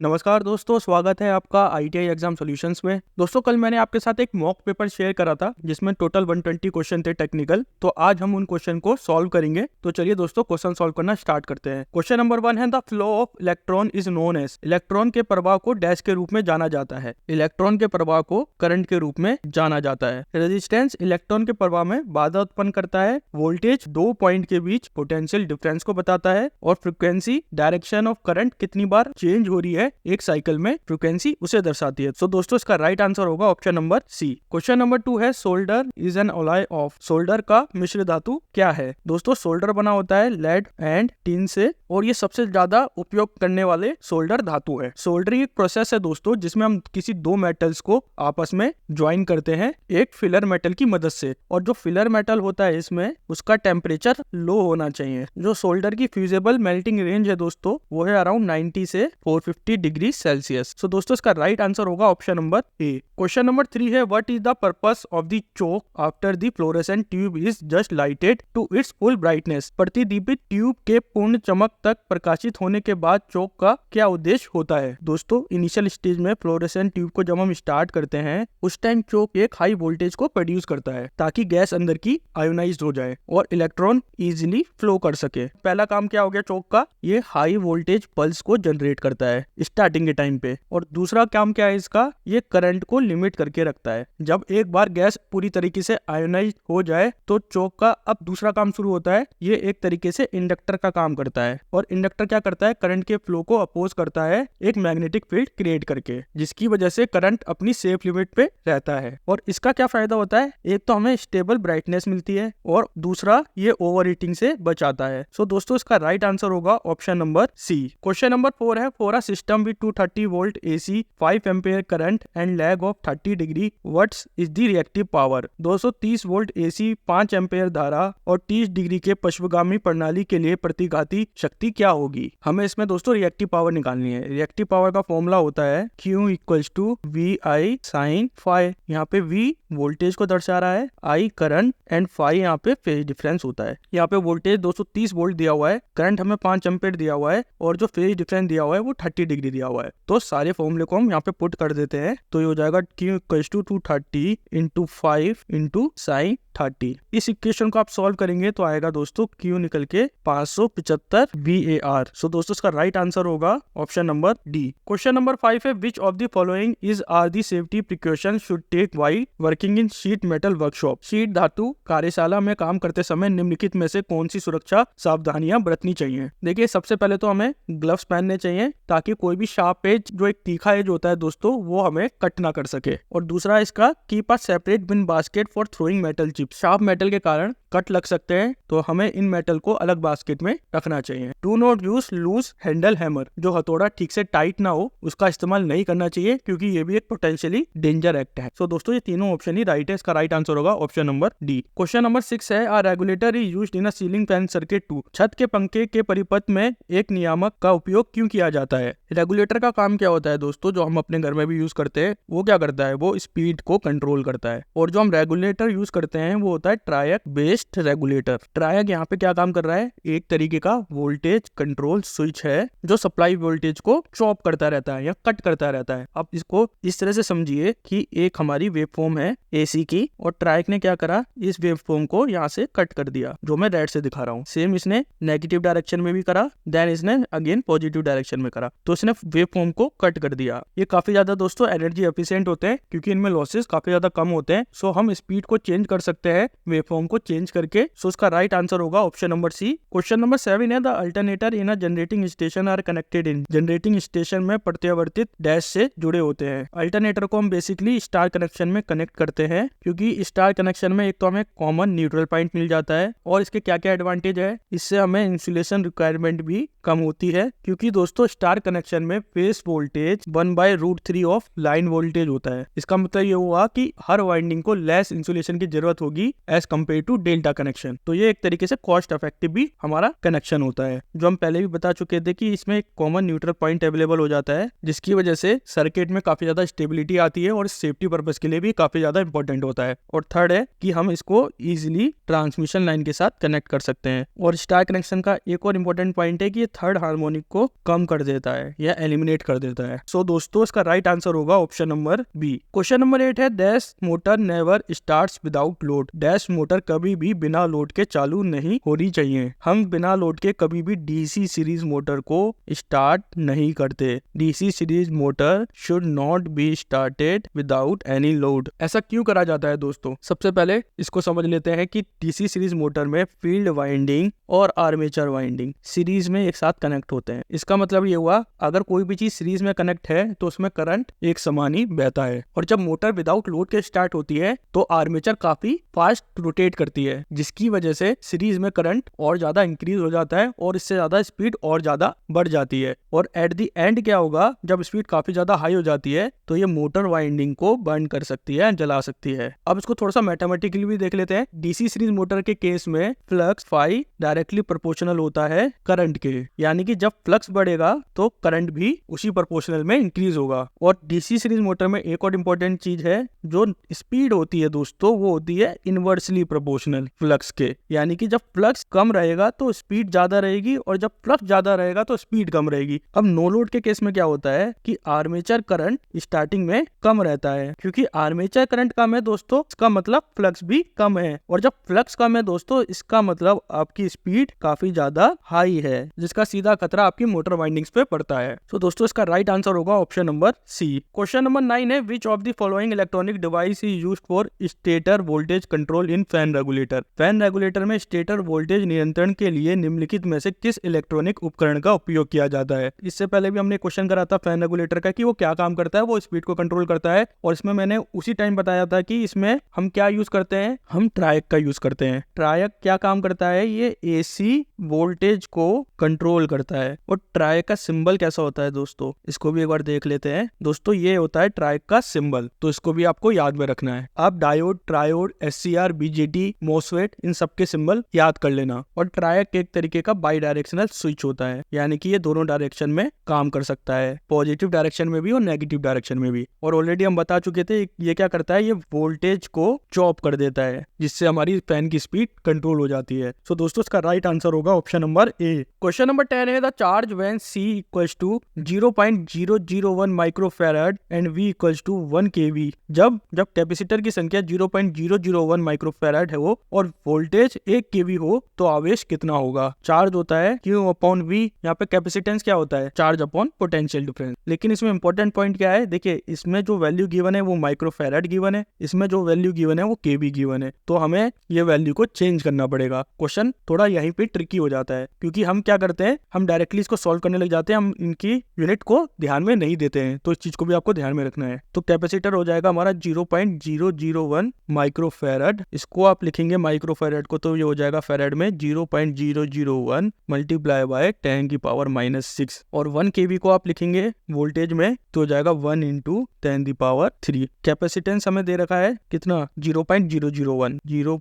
नमस्कार दोस्तों, स्वागत है आपका ITI एग्जाम सॉल्यूशंस में। दोस्तों, कल मैंने आपके साथ एक मॉक पेपर शेयर करा था जिसमें टोटल 120 क्वेश्चन थे टेक्निकल। तो आज हम उन क्वेश्चन को सॉल्व करेंगे। तो चलिए दोस्तों, क्वेश्चन सॉल्व करना स्टार्ट करते हैं। क्वेश्चन नंबर 1 है, the flow of electron is known as. Electron के प्रवाह को डैश के रूप में जाना जाता है। इलेक्ट्रॉन के प्रवाह को करंट के रूप में जाना जाता है। रेजिस्टेंस इलेक्ट्रॉन के प्रवाह में बाधा उत्पन्न करता है। वोल्टेज दो पॉइंट के बीच पोटेंशियल डिफरेंस को बताता है। और फ्रीक्वेंसी डायरेक्शन ऑफ करंट कितनी बार चेंज हो रही है एक साइकिल में, फ्रीक्वेंसी उसे दर्शाती है। सो दोस्तों, इसका राइट आंसर होगा option number C. Question number 2 है, solder is an alloy of. Solder का मिश्र धातु क्या है। दोस्तों, सोल्डर बना होता है लेड एंड टिन से, और ये सबसे ज्यादा उपयोग करने वाले सोल्डर धातु है। सोल्डरिंग एक प्रोसेस है दोस्तों जिसमें हम किसी दो मेटल्स को आपस में ज्वाइन करते हैं एक फिलर मेटल की मदद से। और जो फिलर मेटल होता है इसमें उसका टेम्परेचर लो होना चाहिए। जो सोल्डर की फ्यूजेबल मेल्टिंग रेंज है दोस्तों, वो है अराउंड 90 से 450 डिग्री सेल्सियस। सो दोस्तों, इसका राइट आंसर होगा option number A. Question number 3 है, what is the purpose of the choke after the fluorescent tube is just lighted to its full brightness. प्रतिदीपित ट्यूब के पूर्ण चमक तक प्रकाशित होने के बाद चोक का क्या उद्देश्य होता है। दोस्तों, इनिशियल स्टेज में फ्लोरेसेंट ट्यूब को जब हम स्टार्ट करते हैं उस टाइम चोक एक हाई वोल्टेज को प्रोड्यूस करता है ताकि गैस अंदर की आयोनाइज्ड हो जाए और इलेक्ट्रॉन इजीली फ्लो कर सके। पहला काम क्या हो गया चोक का, ये हाई वोल्टेज पल्स को जनरेट करता है स्टार्टिंग के टाइम पे। और दूसरा काम क्या है इसका, ये करंट को लिमिट करके रखता है। जब एक बार गैस पूरी तरीके से आयोनाइज हो जाए तो चोक का अब दूसरा काम शुरू होता है। ये एक तरीके से इंडक्टर का काम करता है। और इंडक्टर क्या करता है, करंट के फ्लो को अपोज करता है एक मैग्नेटिक फील्ड क्रिएट करके, जिसकी वजह से करंट अपनी सेफ लिमिट पे रहता है। और इसका क्या फायदा होता है, एक तो हमें स्टेबल ब्राइटनेस मिलती है और दूसरा ये ओवर हीटिंग से बचाता है। सो दोस्तों, इसका राइट आंसर होगा option number C. Question number 4 है, for a system with 230 volt AC 5 ampere current and lag of 30 degree what's is the reactive power. 230 volt AC 5 ampere धारा और 30 डिग्री के पश्चगामी प्रणाली के लिए प्रतिघाती शक्ति क्या होगी। हमें इसमें दोस्तों रिएक्टिव पावर निकालनी है। रिएक्टिव पावर का फॉर्मूला होता है Q = VI sin phi। यहाँ पे V वोल्टेज को दर्शा रहा है, I करंट एंड phi यहाँ पे फेज डिफरेंस होता है। यहाँ पे वोल्टेज 230 वोल्ट दिया हुआ है, करंट हमें 5 एम्पेयर दिया हुआ है और जो फेज डिफरेंस दिया हुआ है वो 30 डिग्री दिया हुआ है। तो सारे फॉर्मूले को हम यहाँ पे पुट कर देते हैं। तो ये हो जाएगा Q = 230 × 5 × sin 30। इस इक्वेशन को आप सॉल्व करेंगे तो आएगा दोस्तों Q निकल के 575 VAR। सो दोस्तों, इसका राइट आंसर होगा option number D. Question number 5 है, which of the following is are the safety precaution should take while working in sheet metal workshop. Sheet धातु कार्यशाला में काम करते समय निम्नलिखित में से कौन सी सुरक्षा सावधानियां बरतनी चाहिए। देखिए, सबसे पहले तो हमें ग्लव्स पहनने चाहिए ताकि कोई भी शार्प एज, जो एक तीखा एज होता है दोस्तों, वो हमें कट ना कर सके। और दूसरा इसका, keep a separate bin basket for throwing metal chips. Sharp metal के कारण कट लग सकते हैं तो हमें इन मेटल को अलग बास्केट में रखना चाहिए। Do not use loose handle hammer. जो हथौड़ा ठीक से टाइट ना हो उसका इस्तेमाल नहीं करना चाहिए क्योंकि ये भी एक पोटेंशियली डेंजर एक्ट है। सो दोस्तों, ये तीनों ऑप्शन ही राइट है। इसका राइट आंसर होगा option number D. Question number 6 है, a regulator is used in a ceiling fan circuit to. छत के पंखे के परिपथ में एक नियामक का उपयोग क्यों किया जाता है। रेगुलेटर का काम क्या होता है दोस्तों, जो हम अपने घर में भी यूज करते हैं, वो क्या करता है, वो स्पीड को कंट्रोल करता है। और जो हम रेगुलेटर यूज करते हैं वो होता है ट्रायक बेस्ड रेगुलेटर। ट्रायक यहाँ पे क्या काम कर रहा है, एक तरीके का वोल्टेज कंट्रोल स्विच है जो सप्लाई वोल्टेज को चॉप करता रहता है या कट करता रहता है। अब इसको इस तरह से समझिए कि एक हमारी वेवफॉर्म है AC की, और ट्रायक ने क्या करा, इस वेवफॉर्म को यहाँ से कट कर दिया, जो मैं रेड से दिखा रहा हूँ। सेम इसने नेगेटिव डायरेक्शन में भी करा, देन इसने अगेन पॉजिटिव डायरेक्शन में करा, तो इसने वेवफॉर्म को कट कर दिया। ये काफी ज्यादा दोस्तों एनर्जी एफिशिएंट होते हैं क्योंकि इनमें लॉसेस काफी ज्यादा कम होते हैं। सो हम स्पीड को चेंज कर सकते हैं वेवफॉर्म को चेंज करके। सो इसका राइट आंसर होगा option number C. Question number 7 है, the alternator in a generating station are connected in. Generating station में प्रत्यावर्तित डैश से जुड़े होते हैं। अल्टरनेटर को हम बेसिकली स्टार कनेक्शन में कनेक्ट करते हैं क्योंकि स्टार कनेक्शन में एक तो हमें कॉमन न्यूट्रल पॉइंट मिल जाता है, और इसके क्या क्या एडवांटेज है, इससे हमें इंसुलेशन रिक्वायरमेंट भी कम होती है क्योंकि दोस्तों स्टार कनेक्शन में phase voltage 1/√3 of line voltage होता है। इसका मतलब ये हुआ कि हर वाइंडिंग को लेस इंसुलेशन की जरूरत होगी होगी as compare to delta connection. तो ये एक तरीके से कॉस्ट इफेक्टिव भी हमारा कनेक्शन होता है, जो हम पहले भी बता चुके थे कि इसमें एक कॉमन न्यूट्रल पॉइंट अवेलेबल हो जाता है, जिसकी वजह से सर्किट में काफी ज्यादा स्टेबिलिटी आती है और सेफ्टी पर्पज के लिए भी काफी ज्यादा इंपॉर्टेंट होता है। और थर्ड है कि हम इसको इजीली ट्रांसमिशन लाइन के साथ कनेक्ट कर सकते हैं। और स्टार कनेक्शन का एक और इम्पोर्टेंट पॉइंट है कि ये थर्ड हार्मोनिक को कम कर देता है या एलिमिनेट कर देता है। सो दोस्तों इसका राइट आंसर होगा option number B. Question number 8 है dash motor never starts without load. Dash motor कभी भी बिना लोड के चालू नहीं होनी चाहिए। हम बिना लोड के कभी भी डीसी सीरीज मोटर को स्टार्ट नहीं करते। DC series motor should not be started without any load. ऐसा क्यों करा जाता है दोस्तों? सबसे पहले इसको समझ लेते हैं कि डीसी सीरीज मोटर में फील्ड वाइंडिंग और आर्मेचर वाइंडिंग सीरीज में एक साथ कनेक्ट होते हैं। इसका मतलब ये हुआ अगर कोई भी चीज सीरीज में कनेक्ट है तो उसमें करंट एक समान ही बहता है। और जब मोटर विदाउट लोड के स्टार्ट होती है तो आर्मेचर काफी फास्ट रोटेट करती है, जिसकी वजह से सीरीज में करंट और ज्यादा इंक्रीज हो जाता है और इससे ज्यादा स्पीड और ज्यादा बढ़ जाती है। और एट द एंड क्या होगा, जब स्पीड काफी ज्यादा हाई हो जाती है तो ये मोटर वाइंडिंग को बर्न कर सकती है, जला सकती है। अब इसको थोड़ा सा मैथमेटिकली भी देख लेते हैं। डीसी सीरीज मोटर के केस में फ्लक्स फाई डायरेक्टली प्रोपोर्शनल होता है करंट के, यानी कि जब फ्लक्स बढ़ेगा तो करंट भी उसी प्रोपोर्शनल में इंक्रीज होगा। और डीसी सीरीज मोटर में एक और इम्पोर्टेंट चीज है, जो स्पीड होती है दोस्तों वो होती है इनवर्सली प्रोपोर्शनल फ्लक्स के, यानी कि जब फ्लक्स कम रहेगा तो स्पीड ज्यादा रहेगी और जब फ्लक्स ज्यादा रहेगा तो स्पीड कम रहेगी। अब नो लोड के केस में क्या होता है कि आर्मेचर करंट स्टार्टिंग में कम रहता है, क्योंकि आर्मेचर करंट कम है दोस्तों इसका मतलब फ्लक्स भी कम है, और जब फ्लक्स कम है दोस्तों इसका मतलब आपकी स्पीड काफी ज्यादा हाई है, जिसका सीधा खतरा आपकी मोटर वाइंडिंग्स पे पड़ता है। तो दोस्तों इसका राइट आंसर होगा option number C. Question number 9 है which of the following electronic device is used for stator voltage control in fan regulator. Fan regulator में स्टेटर वोल्टेज नियंत्रण के लिए निम्नलिखित में से किस इलेक्ट्रॉनिक उपकरण का उपयोग किया जाता है? इससे पहले भी हमने क्वेश्चन करा था फैन रेगुलेटर का कि वो क्या काम करता है, वो स्पीड को कंट्रोल करता है, और इसमें मैंने उसी टाइम बताया था कि इसमें हम क्या यूज करते हैं, हम ट्रायक का यूज करते हैं। ट्रायक क्या काम करता है, ये एसी वोल्टेज को कंट्रोल करता है। और ट्रायक का सिंबल कैसा होता है दोस्तों, इसको भी एक बार देख लेते हैं। दोस्तों ये होता है ट्रायक का सिंबल, तो इसको भी आपको याद में रखना है। आप diode, triode, SCR, BJT, MOSFET इन सबके सिंबल याद कर लेना। और ट्रायक एक तरीके का बाई डायरेक्शनल स्विच होता है, यानी कि ये दोनों डायरेक्शन में काम कर सकता है, पॉजिटिव डायरेक्शन में भी और नेगेटिव डायरेक्शन में भी। और ऑलरेडी हम बता चुके थे ये क्या करता है, ये वोल्टेज को चॉप कर देता है, जिससे हमारी फैन की स्पीड कंट्रोल हो जाती है। सो दोस्तों इसका राइट आंसर होगा option number A. Question number 10 है the charge when C equals to 0.001 microfarad and V equals to 1 kV। जब कैपेसिटर की संख्या 0.001 माइक्रोफैराड है वो और वोल्टेज 1 kV हो तो आवेश कितना होगा? चार्ज होता है Q अपॉन V, यहाँ पे कैपेसिटेंस क्या होता है, चार्ज अपॉन पोटेंशियल डिफरेंस। लेकिन इसमें इंपॉर्टेंट पॉइंट क्या है, देखिए इसमें जो वैल्यू गिवन है वो माइक्रोफैराड गिवन है, इसमें जो वैल्यू गिवन है वो kV गिवन है, तो हमें ये वैल्यू को चेंज करना पड़ेगा। क्वेश्चन थोड़ा यहीं पे ट्रिकी हो जाता है, क्योंकि हम क्या करते हैं, हम डायरेक्टली इसको सॉल्व करने लग जाते हैं, हम इनकी यूनिट को ध्यान में नहीं देते हैं, तो इस चीज को भी आपको ध्यान में रखना है। तो कैपेसिटर हो जाएगा हमारा 0.001 माइक्रोफैराड, इसको आप लिखेंगे माइक्रोफैराड को तो ये हो जाएगा फैराड में 0.001 मल्टीप्लाई बाय 10 की पावर -6, और 1 kV को आप लिखेंगे वोल्टेज में तो हो जाएगा 1 × 10 की पावर 3। कैपेसिटेंस हमें दे रखा है कितना, 0.001 ×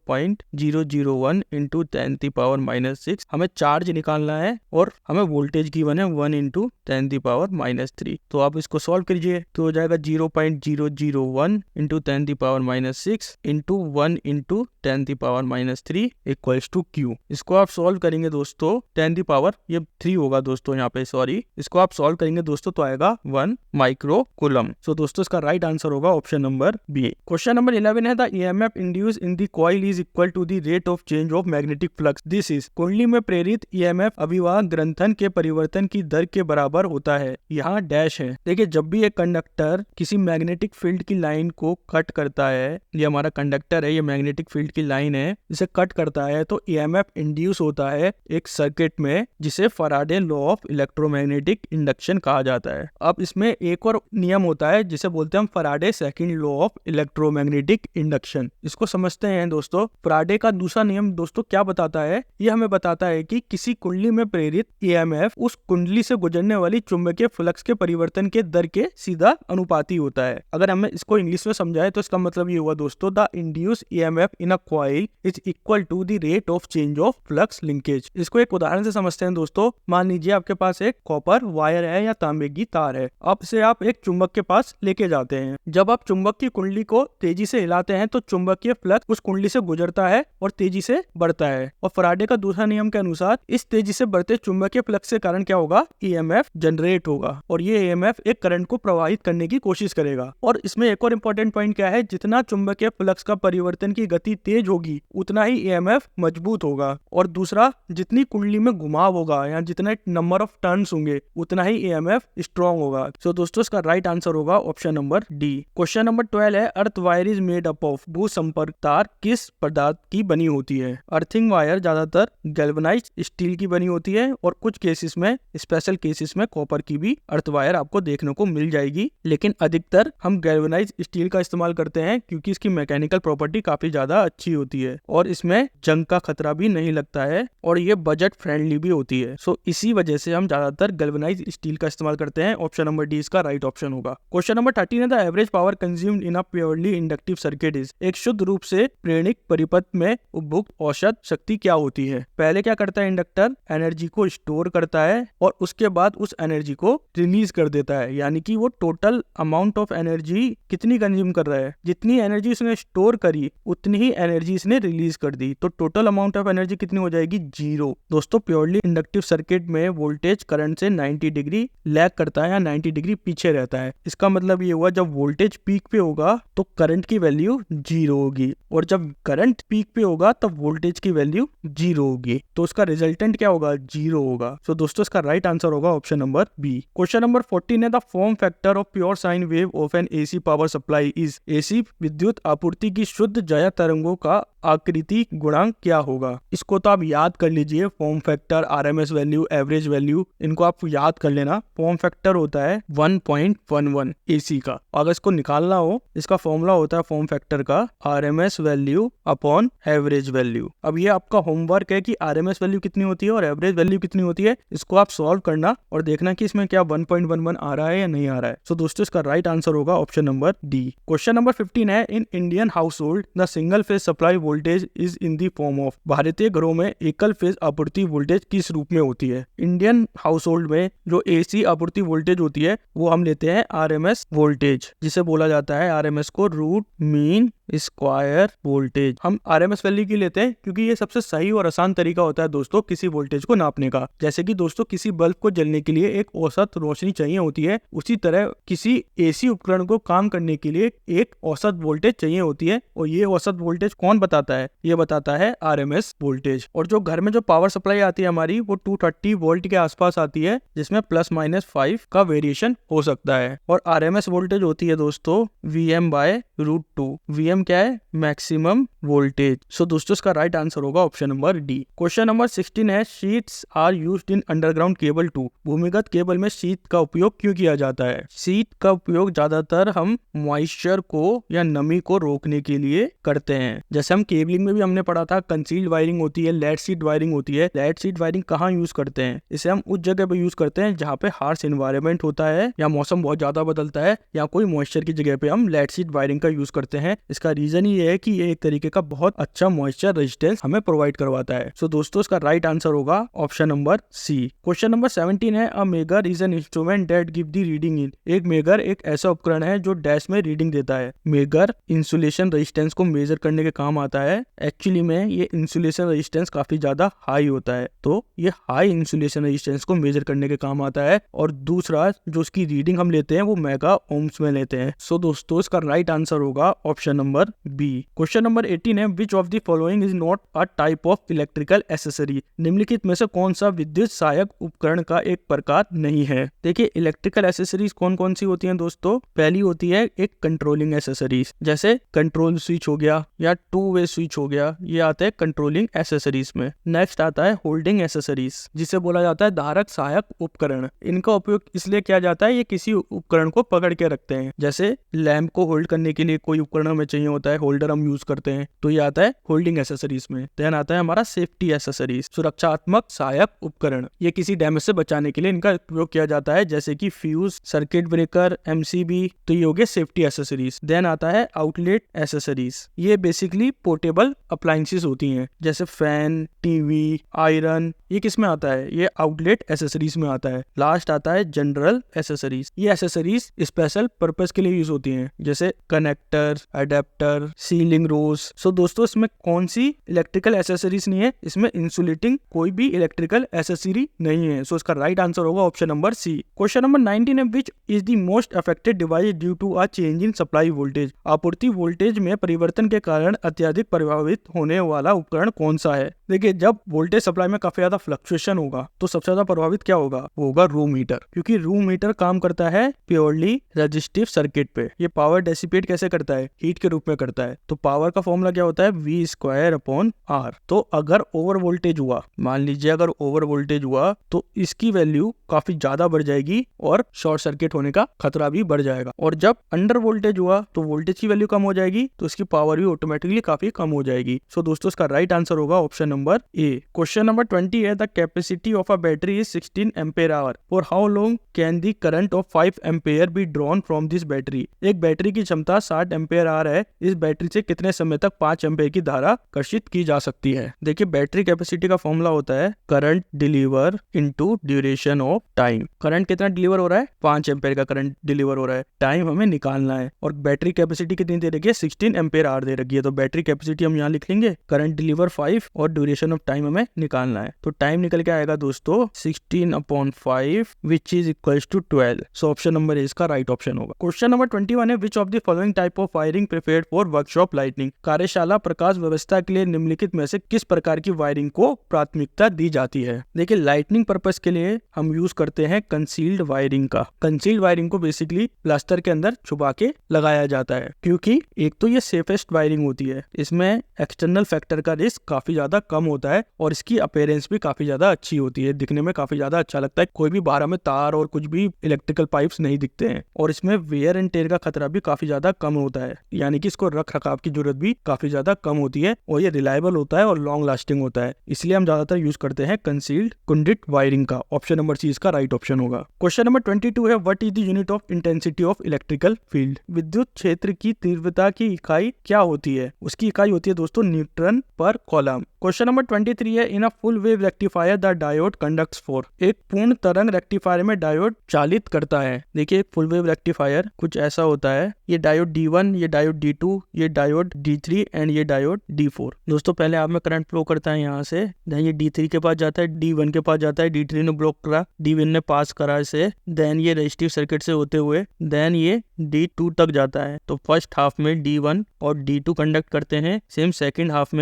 10 की पावर -6। हमें चार्ज निकालना है और हमें वोल्टेज गिवन है 1 × 10 की पावर -3। तो आप इसको सॉल्व कीजिए तो हो जाएगा 0.001 × 10 की पावर -6 × 1 × 10 की पावर -3 इक्वल्स टू Q। इसको आप सॉल्व करेंगे दोस्तों 10 की पावर ये 3 होगा दोस्तों, यहाँ पे सॉरी, इसको आप सॉल्व करेंगे दोस्तों तो आएगा 1 माइक्रो कूलम। सो दोस्तों इसका राइट आंसर होगा option number B. Question number 11 है the EMF induce in the coil is equal to the rate of change of magnetic flux. This is कुंडली में प्रेरित EMF अभिवाह ग्रंथन के परिवर्तन की दर के बराबर होता है। यहाँ डैश है। देखिए जब भी एक कंडक्टर किसी मैग्नेटिक फील्ड की लाइन को कट करता है, ये हमारा कंडक्टर है, ये मैग्नेटिक फील्ड की लाइन है, इसे कट करता है तो EMF इंड्यूस होता है एक सर्किट में, जिसे Faraday law of electromagnetic induction कहा जाता है। अब इसमें एक और नियम होता है जिसे बोलते हैं हम Faraday second law of electromagnetic induction. इसको समझते हैं दोस्तों। फैराडे का दूसरा नियम दोस्तों क्या बताता है? ये हमें बताता है कि किसी कुंडली में प्रेरित ईएमएफ उस कुंडली से गुजरने वाली चुंबकीय फ्लक्स के परिवर्तन के दर के सीधा अनुपाती होता है। अगर हमें इसको इंग्लिश में समझाए तो इसका मतलब ये हुआ दोस्तों, the induce EMF in a coil is equal to the rate of change of flux linkage. इसको एक उदाहरण से समझते हैं दोस्तों। मान लीजिए आपके पास एक कॉपर वायर है या तांबे की तार है। अब इसे आप एक चुंबक के पास लेके जाते हैं। जब आप चुंबक की कुंडली को तेजी से हिलाते हैं तो चुंबकीय फ्लक्स उस कुंडली से गुजरता है और तेजी से बढ़ता है। और फैराडे का दूसरा नियम के अनुसार इस तेजी से बढ़ते चुंबकीय फ्लक्स के कारण क्या होगा? ईएमएफ जनरेट होगा और ये ईएमएफ एक करंट को प्रवाहित करने की कोशिश करेगा। और इसमें एक और इम्पोर्टेंट पॉइंट क्या है? जितना चुंबकीय फ्लक्स का परिवर्तन की गति तेज होगी उतना ही ईएमएफ मजबूत होगा। और दूसरा, जितनी कुंडली में घुमाव होगा या जितने नंबर ऑफ टर्न्स होंगे उतना ही ईएमएफ स्ट्रॉन्ग होगा। सो दोस्तों इसका राइट आंसर होगा option number D. Question number 12 है, earth wire is made up of. भू संपर्क तार किस पदार्थ की बनी होती है? अर्थिंग वायर ज्यादातर गैल्वेनाइज्ड स्टील की बनी होती है और कुछ केसेस में, स्पेशल केसेस में कॉपर की भी अर्थ वायर आपको देखने को मिल जाएगी, लेकिन अधिकतर हम गैल्वेनाइज्ड स्टील का इस्तेमाल करते हैं क्योंकि इसकी मैकेनिकल प्रॉपर्टी काफी ज्यादा अच्छी होती है और इसमें जंग का खतरा भी नहीं लगता है और ये बजट फ्रेंडली भी होती है। सो इसी वजह से हम ज्यादातर गैल्वेनाइज्ड स्टील का इस्तेमाल करते हैं। ऑप्शन नंबर डी इसका राइट ऑप्शन होगा। क्वेश्चन नंबर 13 है, the average power consumed in a purely inductive circuit is. एक शुद्ध रूप से प्रेरणिक परिपथ में उपभोग औसत शक्ति क्या होती है? पहले क्या करता है इंडक्टर? एनर्जी को स्टोर करता है और उसके बाद उस एनर्जी को रिलीज कर देता है, यानी कि वो टोटल अमाउंट ऑफ एनर्जी कितनी कंज्यूम कर रहा है? जितनी एनर्जी उसने स्टोर करी उतनी ही एनर्जी इसने रिलीज कर दी, तो टोटल अमाउंट ऑफ एनर्जी कितनी हो जाएगी? 0। दोस्तों प्योरली इंडक्टिव सर्किट में वोल्टेज करंट से 90 डिग्री लैग करता है या 90 डिग्री पीछे रहता है। इसका मतलब ये हुआ जब वोल्टेज पीक पे होगा तो करंट की वैल्यू 0 होगी और जब करंट पीक पे होगा तब वोल्टेज की वैल्यू 0 होगी, तो उसका रिजल्टेंट क्या होगा? 0 होगा। सो दोस्तों इसका राइट आंसर होगा option number B. Question number 14 है, the form factor of pure sine wave of an AC power supply is. AC विद्युत आपूर्ति की शुद्ध ज्या तरंगों का आकृति गुणांक क्या होगा? इसको तो आप याद कर लीजिए। Form factor, RMS value, average value, इनको आप याद कर लेना। फॉर्म फैक्टर होता है 1.11 एसी का। अगर इसको निकालना हो, इसका फॉर्मूला होता है फॉर्म फैक्टर का RMS value upon average value. अब ये आपका होमवर्क है कि आरएमएस वैल्यू कितनी होती है और एवरेज वैल्यू कितनी होती है। इसको आप सॉल्व करना और देखना कि इसमें क्या 1.11 आ रहा है या नहीं आ रहा है। सो दोस्तों इसका राइट आंसर होगा option number D. Question number 15 है, in Indian house hold the single phase supply voltage is in the form of. भारतीय घरों में एकल फेज आपूर्ति वोल्टेज किस रूप में होती है? इंडियन हाउस होल्ड में जो एसी आपूर्ति वोल्टेज होती है वो हम लेते हैं आरएमएस वोल्टेज, जिसे बोला जाता है आरएमएस को रूट मीन स्क्वायर वोल्टेज। हम आरएमएस वैल्यू की लेते हैं क्योंकि ये सबसे सही और आसान तरीका होता है दोस्तों किसी वोल्टेज को नापने का। जैसे कि दोस्तों किसी बल्ब को जलने के लिए एक औसत रोशनी चाहिए होती है, उसी तरह किसी एसी उपकरण को काम करने के लिए एक औसत वोल्टेज चाहिए होती है और ये औसत वोल्टेज कौन बताता है? ये बताता है आरएमएस वोल्टेज। और जो घर में जो पावर सप्लाई आती है हमारी वो 230 वोल्ट के आसपास आती है, जिसमें +-5 का वेरिएशन हो सकता है। और आरएमएस वोल्टेज होती है दोस्तों Vm/√2। Vm क्या है? Maximum voltage. सो दोस्तों इसका राइट आंसर होगा option number D. Question number 16 है, sheets are used in underground cable to. भूमिगत केबल में शीट का उपयोग क्यों किया जाता है? शीट का उपयोग ज्यादातर हम मॉइस्चर को या नमी को रोकने के लिए करते हैं। जैसे हम केबलिंग में भी हमने पढ़ा था, कंसील्ड वायरिंग होती है, लेड शीट वायरिंग होती है। लेड शीट वायरिंग कहाँ यूज करते हैं? इसे हम उस जगह पे यूज करते हैं जहाँ पे हार्श एनवायरनमेंट होता है या मौसम बहुत ज्यादा बदलता है या कोई मॉइस्चर की जगह पे हम लेड शीट वायरिंग का यूज करते हैं। इसका रीजन ये है कि ये एक तरीके का बहुत अच्छा मॉइस्चर रेजिस्टेंस हमें प्रोवाइड करवाता है। सो दोस्तों इसका राइट आंसर होगा option number C. Question number 17 है, a megger is an instrument that give the reading in. एक मेगर एक ऐसा उपकरण है जो डैश में रीडिंग देता है। मेगर इंसुलेशन रेजिस्टेंस को मेजर करने के काम आता है। एक्चुअली में ये इंसुलेशन रेजिस्टेंस काफी ज्यादा हाई होता है, तो ये हाई इंसुलेशन रेजिस्टेंस को मेजर करने के काम आता है। और दूसरा जो उसकी रीडिंग हम लेते हैं वो मेगा ओम्स में लेते हैं। सो दोस्तों इसका राइट आंसर होगा option number number B. Question number 18 है, which of the following is not a type of electrical accessory. निम्नलिखित में से कौन सा विद्युत सहायक उपकरण का एक प्रकार नहीं है। देखिए इलेक्ट्रिकल एसेसरीज कौन कौन सी होती हैं दोस्तों। पहली होती है एक कंट्रोलिंग एसेसरीज, जैसे कंट्रोल स्विच हो गया या टू वे स्विच हो गया, ये आता है कंट्रोलिंग एसेसरीज में। नेक्स्ट आता है होल्डिंग एसेसरीज, जिसे बोला जाता है धारक सहायक उपकरण। इनका उपयोग इसलिए किया जाता है, ये किसी उपकरण को पकड़ के रखते हैं, जैसे लैंप को होल्ड करने के लिए कोई उपकरण हमें चाहिए होता है, होल्डर हम यूज करते हैं, तो ये आता है होल्डिंग एसेसरीज में। देन आता है हमारा सेफ्टी एसेसरीज, सुरक्षात्मक सहायक उपकरण। ये किसी डैमेज से बचाने के लिए इनका उपयोग किया जाता है, जैसे कि फ्यूज, सर्किट ब्रेकर, एमसीबी, तो ये हो गए सेफ्टी एसेसरीज। देन आता है आउटलेट एसेसरीज, ये बेसिकली पोर्टेबल अप्लायंसेस होती हैं, जैसे फैन, टीवी, आयरन, ये किस में आता है, ये आउटलेट एसेसरीज में आता है। लास्ट आता है जनरल एसेसरीज, ये एसेसरीज स्पेशल पर्पस के लिए यूज होती हैं, जैसे कनेक्टर, अडेप्टर, सीलिंग रोज। सो दोस्तों इसमें कौन सी इलेक्ट्रिकल एसेसरीज नहीं है, इसमें इंसुलेटिंग कोई भी इलेक्ट्रिकल एसेसरी नहीं है। सो इसका राइट आंसर होगा option number C. Question number 19 है, which is the most affected device due to a change in supply voltage. आपूर्ति वोल्टेज में परिवर्तन के कारण अत्यधिक प्रभावित होने वाला उपकरण कौन सा है। देखिए जब वोल्टेज सप्लाई में काफी ज्यादा फ्लक्चुएशन होगा तो सबसे ज्यादा प्रभावित क्या होगा, वो होगा रूम हीटर, क्योंकि रूम हीटर काम करता है प्योरली रेजिस्टिव सर्किट पे। ये पावर डेसिपेट कैसे करता है, हीट के रूप में करता है। तो पावर का फॉर्मूला क्या होता है, V²/R। तो अगर ओवर वोल्टेज हुआ, मान लीजिए अगर ओवर वोल्टेज हुआ तो इसकी वैल्यू काफी ज्यादा बढ़ जाएगी और शॉर्ट सर्किट होने का खतरा भी बढ़ जाएगा। और जब अंडर वोल्टेज हुआ तो वोल्टेज की वैल्यू कम हो जाएगी, तो इसकी पावर भी ऑटोमेटिकली काफी कम हो जाएगी। सो दोस्तों इसका राइट आंसर होगा option number A. Question number 20 है, the capacity of a battery is 16 ampere hour. For how long can the current of 5 ampere be drawn from this battery. एक battery की क्षमता 60 एम्पेयर आवर है, इस battery से कितने समय तक 5 एम्पेयर की धारा कर्षित की जा सकती है। देखिए बैटरी कैपेसिटी का फॉर्मूला होता है current deliver into duration of time. Current कितना डिलीवर हो रहा है, 5 एम्पेयर का करंट डिलीवर हो रहा है, टाइम हमें निकालना है, और बैटरी कैपेसिटी कितनी दे रखी है, 16 एम्पेयर आवर दे रखी है। तो बैटरी कैपेसिटी हम यहाँ लिख लेंगे, करंट डिलीवर 5 और ड्यूरेशन ऑफ टाइम हमें निकालना है। तो टाइम निकल के आएगा दोस्तों 16/5 which is equals to 12। So option number A इसका राइट ऑप्शन होगा। क्वेश्चन नंबर 21 है, which of the following type of wiring preferred for workshop lightning. कार्यशाला प्रकाश व्यवस्था के लिए निम्नलिखित में से किस प्रकार की वायरिंग को प्राथमिकता दी जाती है। देखिए लाइटनिंग पर्पस के लिए हम यूज करते हैं कंसील्ड वायरिंग का। कंसील्ड वायरिंग को बेसिकली प्लास्टर के अंदर छुपा के लगाया जाता है, क्योंकि एक तो ये सेफेस्ट वायरिंग होती है, इसमें एक्सटर्नल फैक्टर का रिस्क काफी ज्यादा कम होता है और इसकी अपीयरेंस भी काफी ज्यादा अच्छी होती है, दिखने में काफी ज्यादा अच्छा लगता है। कोई भी बाहर में तार और कुछ भी इलेक्ट्रिकल पाइप्स नहीं दिखते हैं, और इसमें वेयर एंड टेयर का खतरा भी काफी ज्यादा कम होता है, यानी कि इसको रख रखाव की जरूरत भी काफी ज्यादा कम होती है, और ये रिलायबल होता है और लॉन्ग लास्टिंग होता है। इसलिए हम ज्यादातर यूज करते हैं कंसील्ड कंडक्ट वायरिंग का। ऑप्शन नंबर सी इसका राइट ऑप्शन होगा। क्वेश्चन नंबर 22 है, what is the unit of intensity of electrical field. विद्युत क्षेत्र की तीव्रता की इकाई क्या होती है, उसकी इकाई होती है दोस्तों न्यूटन पर कॉलम। क्वेश्चन नंबर 23 है, in a full wave rectifier the diode conducts for. एक पूर्ण तरंग रेक्टिफायर में डायोड चालित करता है। देखिए फुल वेव रेक्टिफायर कुछ ऐसा होता है, ये डायोड D1, ये डायोड D2, ये डायोड D3 एंड ये डायोड D4। दोस्तों पहले आप में करंट फ्लो करता है यहाँ से, देन ये D3 के पास जाता है, D1 के पास जाता है, D3 ने ब्लॉक करा, D1 ने पास करा इसे, देन ये रेजिस्टिव सर्किट से होते हुए देन ये D2 तक जाता है। तो फर्स्ट हाफ में D1 और D2 कंडक्ट करते हैं, सेम सेकंड हाफ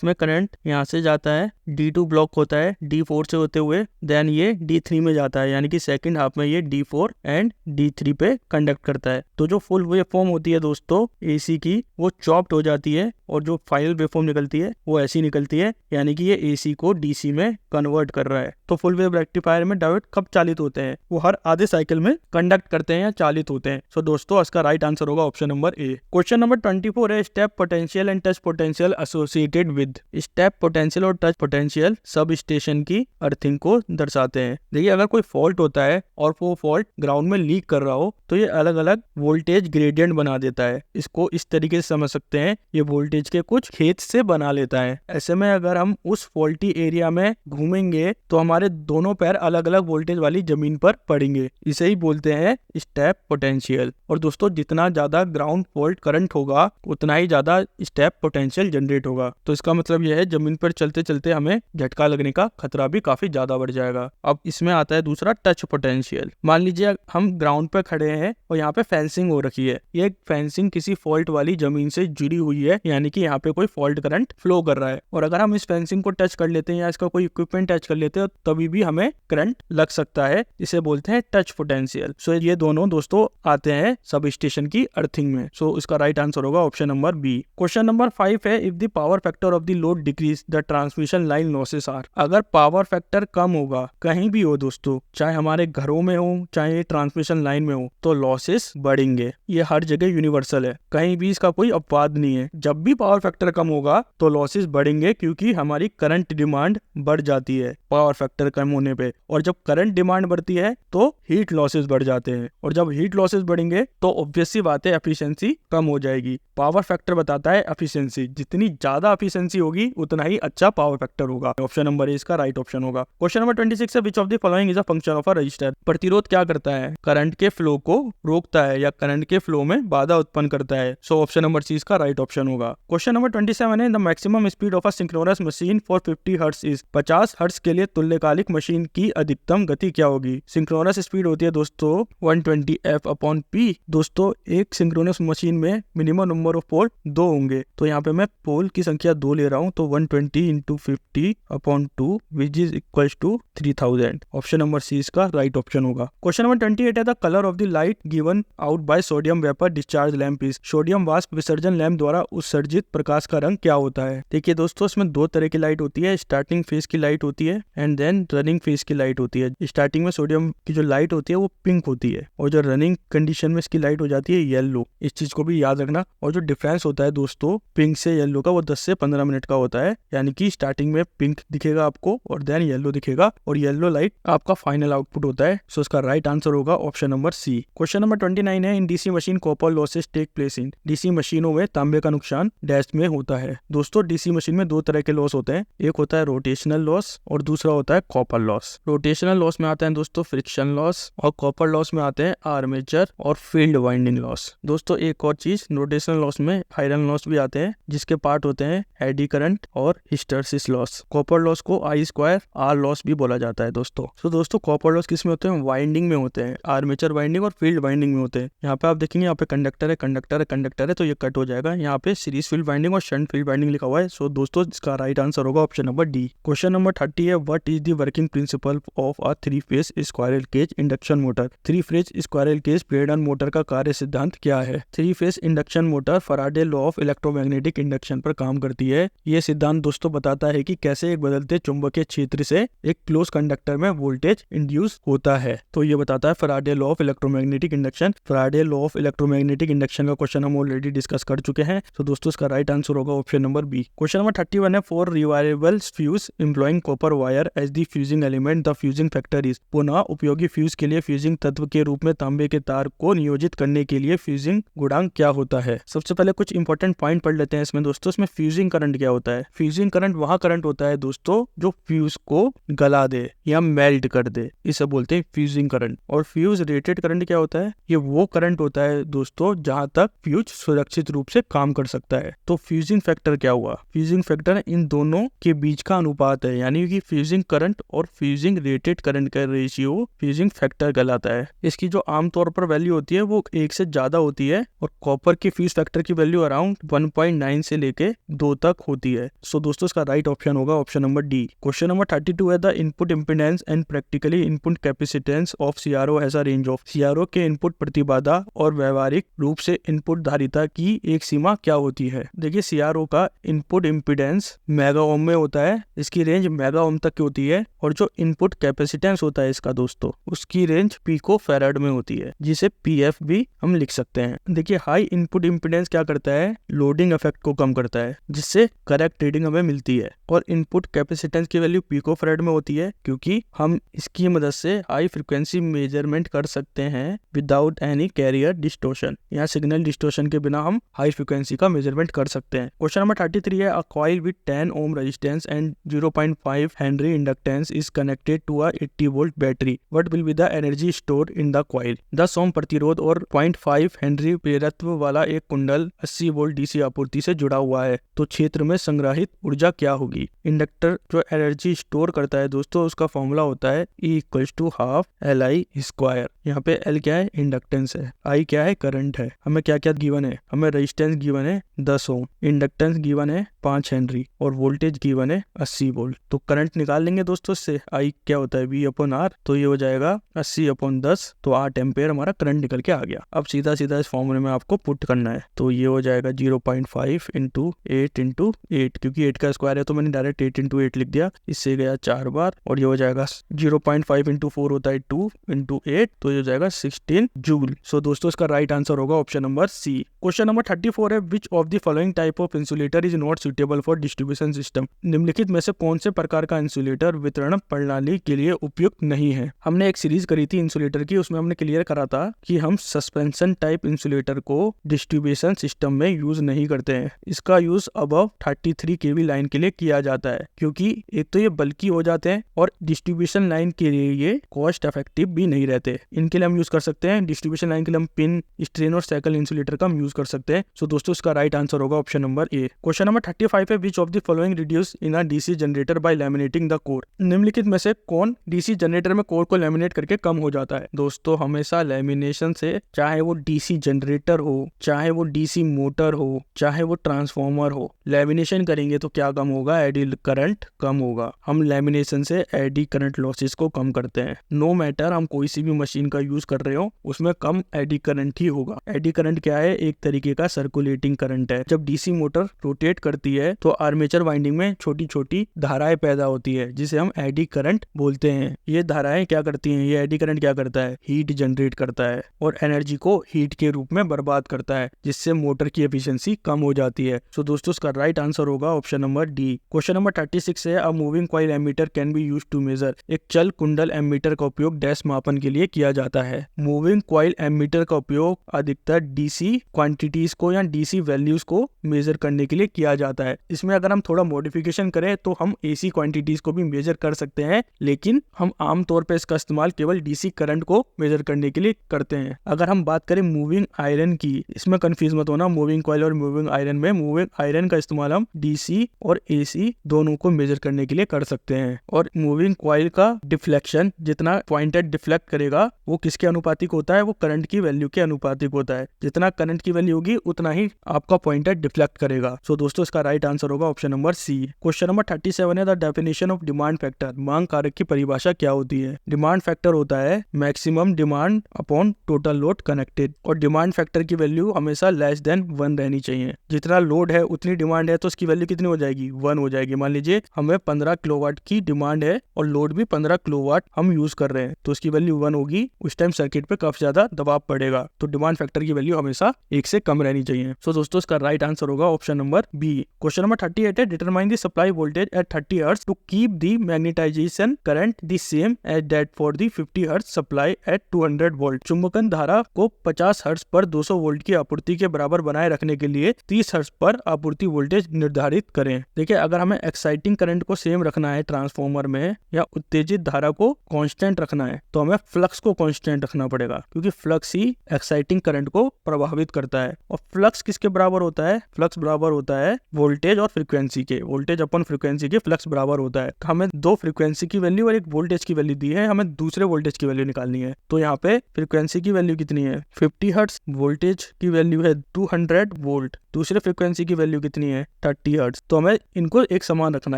में करंट यहाँ से जाता है, D2 ब्लॉक होता है D4 से होते हुए, देन ये D3 में जाता है, यानी कि सेकंड हाफ में ये D4 एंड D3 पे कंडक्ट करता है। तो जो फुल वेव फॉर्म होती है दोस्तों AC की, वो चॉप्ड हो जाती है, और जो फाइनल वेव फॉर्म निकलती है वो ऐसी निकलती है, यानी कि ये AC को DC में कन्वर्ट कर रहा है। तो फुल वेव रेक्टिफायर में डायोड कब चालित होते हैं, वो हर आधे साइकिल में कंडक्ट करते हैं या चालित होते हैं। सो दोस्तों इसका राइट आंसर होगा option number A. Question number 24 है, step potential and touch potential associated with. Step potential और टच पोटेंशियल सब स्टेशन की अर्थिंग को दर्शाते हैं। देखिए अगर कोई फॉल्ट होता है और वो फॉल्ट ग्राउंड में लीक कर रहा हो तो ये अलग अलग वोल्टेज ग्रेडियंट बना देता है। इसको इस तरीके से समझ सकते हैं, ये वोल्टेज के कुछ खेत से बना लेता है। ऐसे में अगर हम उस फॉल्टी एरिया में घूमेंगे तो हमारे दोनों पैर अलग अलग वोल्टेज वाली जमीन पर पड़ेंगे, इसे ही बोलते हैं स्टेप पोटेंशियल। और दोस्तों जितना ज्यादा ग्राउंड फॉल्ट करंट होगा उतना ही ज्यादा स्टेप पोटेंशियल जनरेट होगा। तो इसका मतलब यह है जमीन पर चलते चलते हमें हमें झटका लगने का खतरा भी काफी ज्यादा बढ़ जाएगा। अब इसमें आता है दूसरा टच पोटेंशियल। मान लीजिए हम ग्राउंड पे खड़े हैं और यहाँ पे फेंसिंग हो रखी है। ये फेंसिंग किसी फॉल्ट वाली जमीन से जुड़ी हुई है, यानी कि यहाँ पे कोई फॉल्ट करंट फ्लो कर रहा है, और अगर हम इस फेंसिंग को टच कर लेते हैं या इसका कोई इक्विपमेंट टच कर लेते हैं तभी भी हमें करंट लग सकता है। इसे बोलते हैं टच पोटेंशियल। सो ये दोनों दोस्तों आते हैं सब स्टेशन की अर्थिंग में। सो इसका राइट आंसर होगा option number B. Question number 5 है, if the power factor of the load decrease the transmission line losses are. अगर पावर फैक्टर कम होगा कहीं भी हो दोस्तों, चाहे हमारे घरों में हो चाहे ट्रांसमिशन लाइन में हो, तो लॉसेस बढ़ेंगे। ये हर जगह यूनिवर्सल है, कहीं भी इसका कोई अपवाद नहीं है। जब भी पावर फैक्टर कम होगा तो लॉसेस बढ़ेंगे, क्योंकि हमारी करंट डिमांड बढ़ जाती है पावर फैक्टर कम होने पे, और जब करंट डिमांड बढ़ती है तो हीट लॉसेस बढ़ जाते हैं, और जब हीट लॉसेस बढ़ेंगे तो ऑब्वियस सी बात है एफिशिएंसी कम हो जाएगी। पावर फैक्टर बताता है एफिशिएंसी, जितनी ज्यादा एफिशिएंसी होगी उतना ही अच्छा पावर फैक्टर होगा। ऑप्शन नंबर ए इसका राइट ऑप्शन होगा। क्वेश्चन नंबर 26 है, which of the following is a function of a resistor. प्रतिरोध क्या करता है? करंट के फ्लो को रोकता है या करंट के फ्लो में बाधा उत्पन्न करता है। सो ऑप्शन नंबर सी इसका राइट ऑप्शन होगा। क्वेश्चन नंबर 27 है, the maximum speed of a synchronous machine for 50 hertz is. 50 hertz के लिए तुल्यकालिक मशीन की अधिकतम गति क्या होगी? सिंक्रोनस स्पीड होती है दोस्तों 120 f/p। दोस्तों एक सिंक्रोनस मशीन में मिनिमम नंबर ऑफ पोल 2 होंगे, तो यहाँ पे मैं पोल की संख्या 2 ले रहा हूँ, तो 120 × 50/2 which is equal to 3000। Option number C इसका राइट ऑप्शन होगा। क्वेश्चन नंबर 28 है, the colour of the light given out by sodium vapour discharge lamp is. Sodium वाष्प विसर्जन लैंप द्वारा उत्सर्जित प्रकाश का रंग क्या होता है? देखिए दोस्तों, इसमें 2 तरह की लाइट होती है, स्टार्टिंग फेज की लाइट होती है एंड देन रनिंग फेज की लाइट होती है। स्टार्टिंग में सोडियम की जो लाइट होती है वो पिंक होती है, और जो रनिंग कंडीशन में इसकी लाइट हो जाती है येलो। इस चीज को भी याद रखना। और जो डिफरेंस होता है दोस्तों पिंक से येलो का, वो 10 से 15 मिनट का होता है, यानी कि स्टार्टिंग में पिंक दिखेगा आपको और देन येलो दिखेगा, और येलो लाइट आपका फाइनल आउटपुट होता है। सो इसका राइट आंसर होगा option number C. Question number 29 है, in DC machine copper losses take place in. DC मशीनों में तांबे का नुकसान डैश में होता है। दोस्तों डीसी मशीन में 2 तरह के लॉस होते हैं, एक होता है रोटेशनल लॉस और दूसरा होता है कॉपर लॉस। रोटेशनल लॉस में आते हैं दोस्तों फ्रिक्शन लॉस, और कॉपर लॉस में आते हैं आर्मेचर और फील्ड वाइंडिंग लॉस। दोस्तों एक और चीज, रोटेशनल लॉस में आयरन लॉस भी आते हैं, जिसके पार्ट होते हैं एडी करंट और हिस्टैरिसीस लॉस। कॉपर लॉस को I² R लॉस भी बोला जाता है दोस्तों। तो दोस्तों कॉपर लॉस किस में होते हैं? वाइंडिंग में होते हैं, आर्मेचर वाइंडिंग और फील्ड वाइंडिंग में होते हैं। यहाँ पे आप देखेंगे, यहाँ पे कंडक्टर है, कंडक्टर है, कंडक्टर है, तो ये कट हो जाएगा। यहाँ पे सीरीज फील्ड वाइंडिंग और शंट फील्ड वाइंडिंग लिखा हुआ है। सो दोस्तों इसका राइट आंसर होगा option number D. Question number 30 है, what is the working principle of a three phase squirrel cage induction motor. Three phase squirrel cage प्रेरण मोटर का कार्य सिद्धांत क्या है? Three phase induction motor Faraday law of electromagnetic induction पर काम करती है। ये सिद्धांत दोस्तों बताता है कि कैसे एक बदलते चुंबकीय क्षेत्र से एक क्लोज कंडक्टर में वोल्टेज इंड्यूस होता है। तो ये बताता है Faraday law of electromagnetic induction. Faraday law of electromagnetic induction का क्वेश्चन हम ऑलरेडी डिस्कस कर चुके हैं। तो दोस्तों इसका राइट आंसर होगा option number B. Question number 31 है, for rewirable fuse employing copper wire as the fusing element the fusing factor is. पुनः उपयोगी फ्यूज के लिए फ्यूजिंग तत्व के रूप में तांबे के तार को नियोजित करने के लिए फ्यूजिंग गुणांक क्या होता है? सबसे पहले कुछ इंपॉर्टेंट पॉइंट पढ़ लेते हैं इसमें दोस्तों। इसमें फ्यूजिंग करंट क्या होता है? फ्यूजिंग करंट वहां करंट होता है दोस्तों जो फ्यूज को गला दे या मेल्ट कर दे, इसे बोलते हैं फ्यूजिंग करंट। और फ्यूज रेटेड करंट क्या होता है? ये वो करंट होता है दोस्तों जहां तक फ्यूज सुरक्षित रूप से काम कर सकता है। तो फ्यूजिंग फैक्टर क्या हुआ? फ्यूजिंग फैक्टर इन दोनों के बीच का अनुपात है, यानी कि फ्यूजिंग करंट और फ्यूजिंग रेटेड करंट का रेशियो फ्यूजिंग फैक्टर कहलाता है। इसकी जो आमतौर पर वैल्यू होती है वो 1 से ज्यादा होती है, और कॉपर की फ्यूज फैक्टर की वैल्यू अराउंड 1.9 से लेके 2 तक होती है। सो दोस्तों इसका राइट ऑप्शन होगा option number D. Question number 32 है, the input impedance and practically input capacitance of CRO has a range of. CRO के इनपुट प्रतिबाधा और व्यवहारिक रूप से इनपुट धारिता की एक सीमा क्या होती है? देखिए CRO का इनपुट इंपीडेंस मेगा ओम में होता है, इसकी रेंज मेगा ओम तक की होती है, और जो इनपुट कैपेसिटेंस होता है इसका दोस्तों उसकी रेंज पिको फैराड में होती है, जिसे PF भी हम लिख सकते हैं। देखिए हाई इनपुट इंपीडेंस क्या करता है? लोडिंग इफेक्ट को कम करता है, जिससे करेक्ट रीडिंग हमें मिलती है। और इनपुट कैपेसिटेंस की वैल्यू पिको फैराड में होती है, क्योंकि हम इसकी मदद से हाई फ्रीक्वेंसी मेजरमेंट कर सकते हैं विदाउट एनी कैरियर डिस्टोर्शन। यहाँ सिग्नल डिस्टोर्शन के बिना हम हाई फ्रीक्वेंसी का मेजरमेंट कर सकते हैं। क्वेश्चन नंबर 33 है, a coil with 10 ohm resistance and 0.5 henry inductance is connected to a 80 volt battery. What will be the energy stored in the coil? 10 ohm प्रतिरोध और 0.5 हेनरी प्रेरत्व वाला एक कुंडल 80 वोल्ट DC आपूर्ति से जुड़ा हुआ है, तो क्षेत्र में संग्रहित ऊर्जा क्या होगी? इंडक्टर जो एनर्जी स्टोर करता है दोस्तों, उसका फॉर्मूला होता है E=12LI²। यहाँ पे L क्या है, इंडक्टेंस है, I क्या है, करंट है। हमें क्या क्या गिवन है, हमें रेजिस्टेंस गिवन है 10 ओम, इंडक्टेंस गिवन है 5 हेनरी और वोल्टेज गिवन है 80 वोल्ट। तो करंट निकाल लेंगे दोस्तों इससे, I क्या होता है V/R, तो ये हो जाएगा 80/10, तो 8 एम्पेयर हमारा करंट निकल के आ गया। अब सीधा सीधा इस फॉर्मूले में आपको पुट करना है, तो ये हो जाएगा 0.5 × 8 × 8, क्योंकि 8 का स्क्वायर है तो मैंने डायरेक्ट 8 × 8 लिख दिया, इससे गया 4 बार, और ये हो जाएगा 0.5 × 4 होता है 2 × 8, तो ये हो जाएगा 16 जूल। सो दोस्तों इसका राइट आंसर होगा option number C. Question number 34 है, which of the following type of insulator is not suitable for distribution system. निम्नलिखित में से कौन से प्रकार का इंसुलेटर वितरण प्रणाली के लिए उपयुक्त नहीं है। हमने एक सीरीज करी थी इंसुलेटर की, उसमें हमने क्लियर करा था कि हम सस्पेंशन टाइप इंसुलेटर को डिस्ट्रीब्यूशन सिस्टम में यूज नहीं करते हैं। इसका यूज अबव 33 kV लाइन के लिए किया जाता है, क्योंकि एक तो ये बल्कि हो जाते हैं और डिस्ट्रीब्यूशन लाइन के लिए ये कॉस्ट इफेक्टिव भी नहीं रहते। इनके लिए हम यूज कर सकते हैं, डिस्ट्रीब्यूशन लाइन के लिए हम पिन, स्ट्रेन और साइकिल इंसुलेटर का हम यूज कर सकते हैं। सो दोस्तों इसका राइट आंसर होगा option number A. Question number 35 है, which of the following reduce in a DC generator by laminating the core. निम्नलिखित में से कौन डीसी जनरेटर में कोर को लैमिनेट करके कम हो जाता है। दोस्तों हमेशा लैमिनेशन से, चाहे वो डीसी जनरेटर हो, चाहे वो डीसी मोटर हो, चाहे वो ट्रांसफॉर्मर हो, लैमिनेशन करेंगे तो क्या कम होगा, एडी करंट कम होगा। हम लैमिनेशन से एडी करंट लॉसेस को कम करते हैं। नो मैटर हम कोई सी भी मशीन का यूज कर रहे हो, उसमें कम एडी करंट ही होगा। एडी करंट क्या है, एक तरीके का सर्कुलेटिंग करंट है। जब डीसी मोटर रोटेट करती है तो आर्मेचर वाइंडिंग में छोटी छोटी धाराएं पैदा होती है, जिसे हम एडी करंट बोलते हैं। ये धाराएं क्या करती हैं, ये एडी करंट क्या करता है, हीट जनरेट करता है और एनर्जी को हीट के रूप में बर्बाद करता है, जिससे मोटर की एफिशिएंसी कम हो जाती है। सो दोस्तों इसका राइट आंसर होगा option number D. Question number 36 है, a moving coil ammeter can be used to measure. एक चल कुंडल एमीटर का उपयोग डैश मापन के लिए किया जाता है। मूविंग कॉइल एमीटर का उपयोग अधिकतर डीसी क्वांटिटीज को या डीसी वैल्यूज को मेजर करने के लिए किया जाता है। इसमें अगर हम थोड़ा मॉडिफिकेशन करें तो हम एसी क्वांटिटीज को भी मेजर कर सकते हैं, लेकिन हम आमतौर पर इसका इस्तेमाल केवल डीसी करंट को मेजर करने के लिए करते हैं। अगर हम बात करें मूविंग आयरन की, इसमें कंफ्यूज मत होना, मूविंग कॉइल और मूविंग आयरन में मूविंग आयरन का इस्तेमाल हम डीसी और एसी दोनों को मेजर करने के लिए कर सकते हैं। और मूविंग कॉइल का डिफ्लेक्शन, जितना पॉइंटेड डिफ्लेक्ट करेगा वो किसके अनुपातिक होता है, वो करंट की वैल्यू के अनुपातिक होता है। जितना करंट की वैल्यू होगी उतना ही आपका पॉइंटेड डिफ्लेक्ट करेगा। सो दोस्तों इसका राइट आंसर होगा option number C. Question number 37 है, the definition of demand factor. मांग कारक की परिभाषा क्या होती है। डिमांड फैक्टर होता है maximum demand upon total load connected, और डिमांड फैक्टर की वैल्यू हमेशा लेस देन 1 रहनी चाहिए। जितना लोड है उतनी डिमांड है, तो उसकी वैल्यू कितनी हो जाएगी, 1 हो जाएगी। मान लीजिए हमें 15 किलोवाट की डिमांड है और लोड भी 15 किलोवाट हम यूज कर रहे हैं, तो उसकी वैल्यू 1 होगी। उस टाइम सर्किट पे काफी ज्यादा दबाव पड़ेगा, तो डिमांड फैक्टर की वैल्यू हमेशा 1 से कम रहनी चाहिए। सो दोस्तों इसका राइट आंसर होगा option number B. Question number 38 है, determine the supply voltage at 30 hertz to keep the magnetization current the same as that for the 50 hertz supply at 200 volt. चुंबकन धारा को 50 हर्ट्ज पर 200 वोल्ट की आपूर्ति के बराबर बनाए रखने के लिए 30 हर्ट्ज पर आपूर्ति वोल्टेज निर्धारित करें। देखिए अगर हमें एक्साइटिंग करंट को सेम रखना है ट्रांसफॉर्मर में, या उत्तेजित धारा को कांस्टेंट रखना है, तो हमें फ्लक्स को कांस्टेंट रखना पड़ेगा, क्योंकि फ्लक्स ही एक्साइटिंग करंट को प्रभावित करता है। और फ्लक्स किसके बराबर होता है, फ्लक्स बराबर होता है वोल्टेज और फ्रीक्वेंसी के, वोल्टेज अपन फ्रीक्वेंसी के फ्लक्स बराबर होता है। हमें 2 फ्रीक्वेंसी की वैल्यू और एक वोल्टेज की वैल्यू दी है, हमें दूसरे वोल्टेज की वैल्यू निकालनी है। तो यहाँ पे फ्रीक्वेंसी की वैल्यू कितनी है, 50 हर्ट्ज, वोल्टेज की वैल्यू है 200 वोल्ट, दूसरे फ्रीक्वेंसी की वैल्यू कितनी है 30 हर्ट्ज। तो हमें इनको एक समान रखना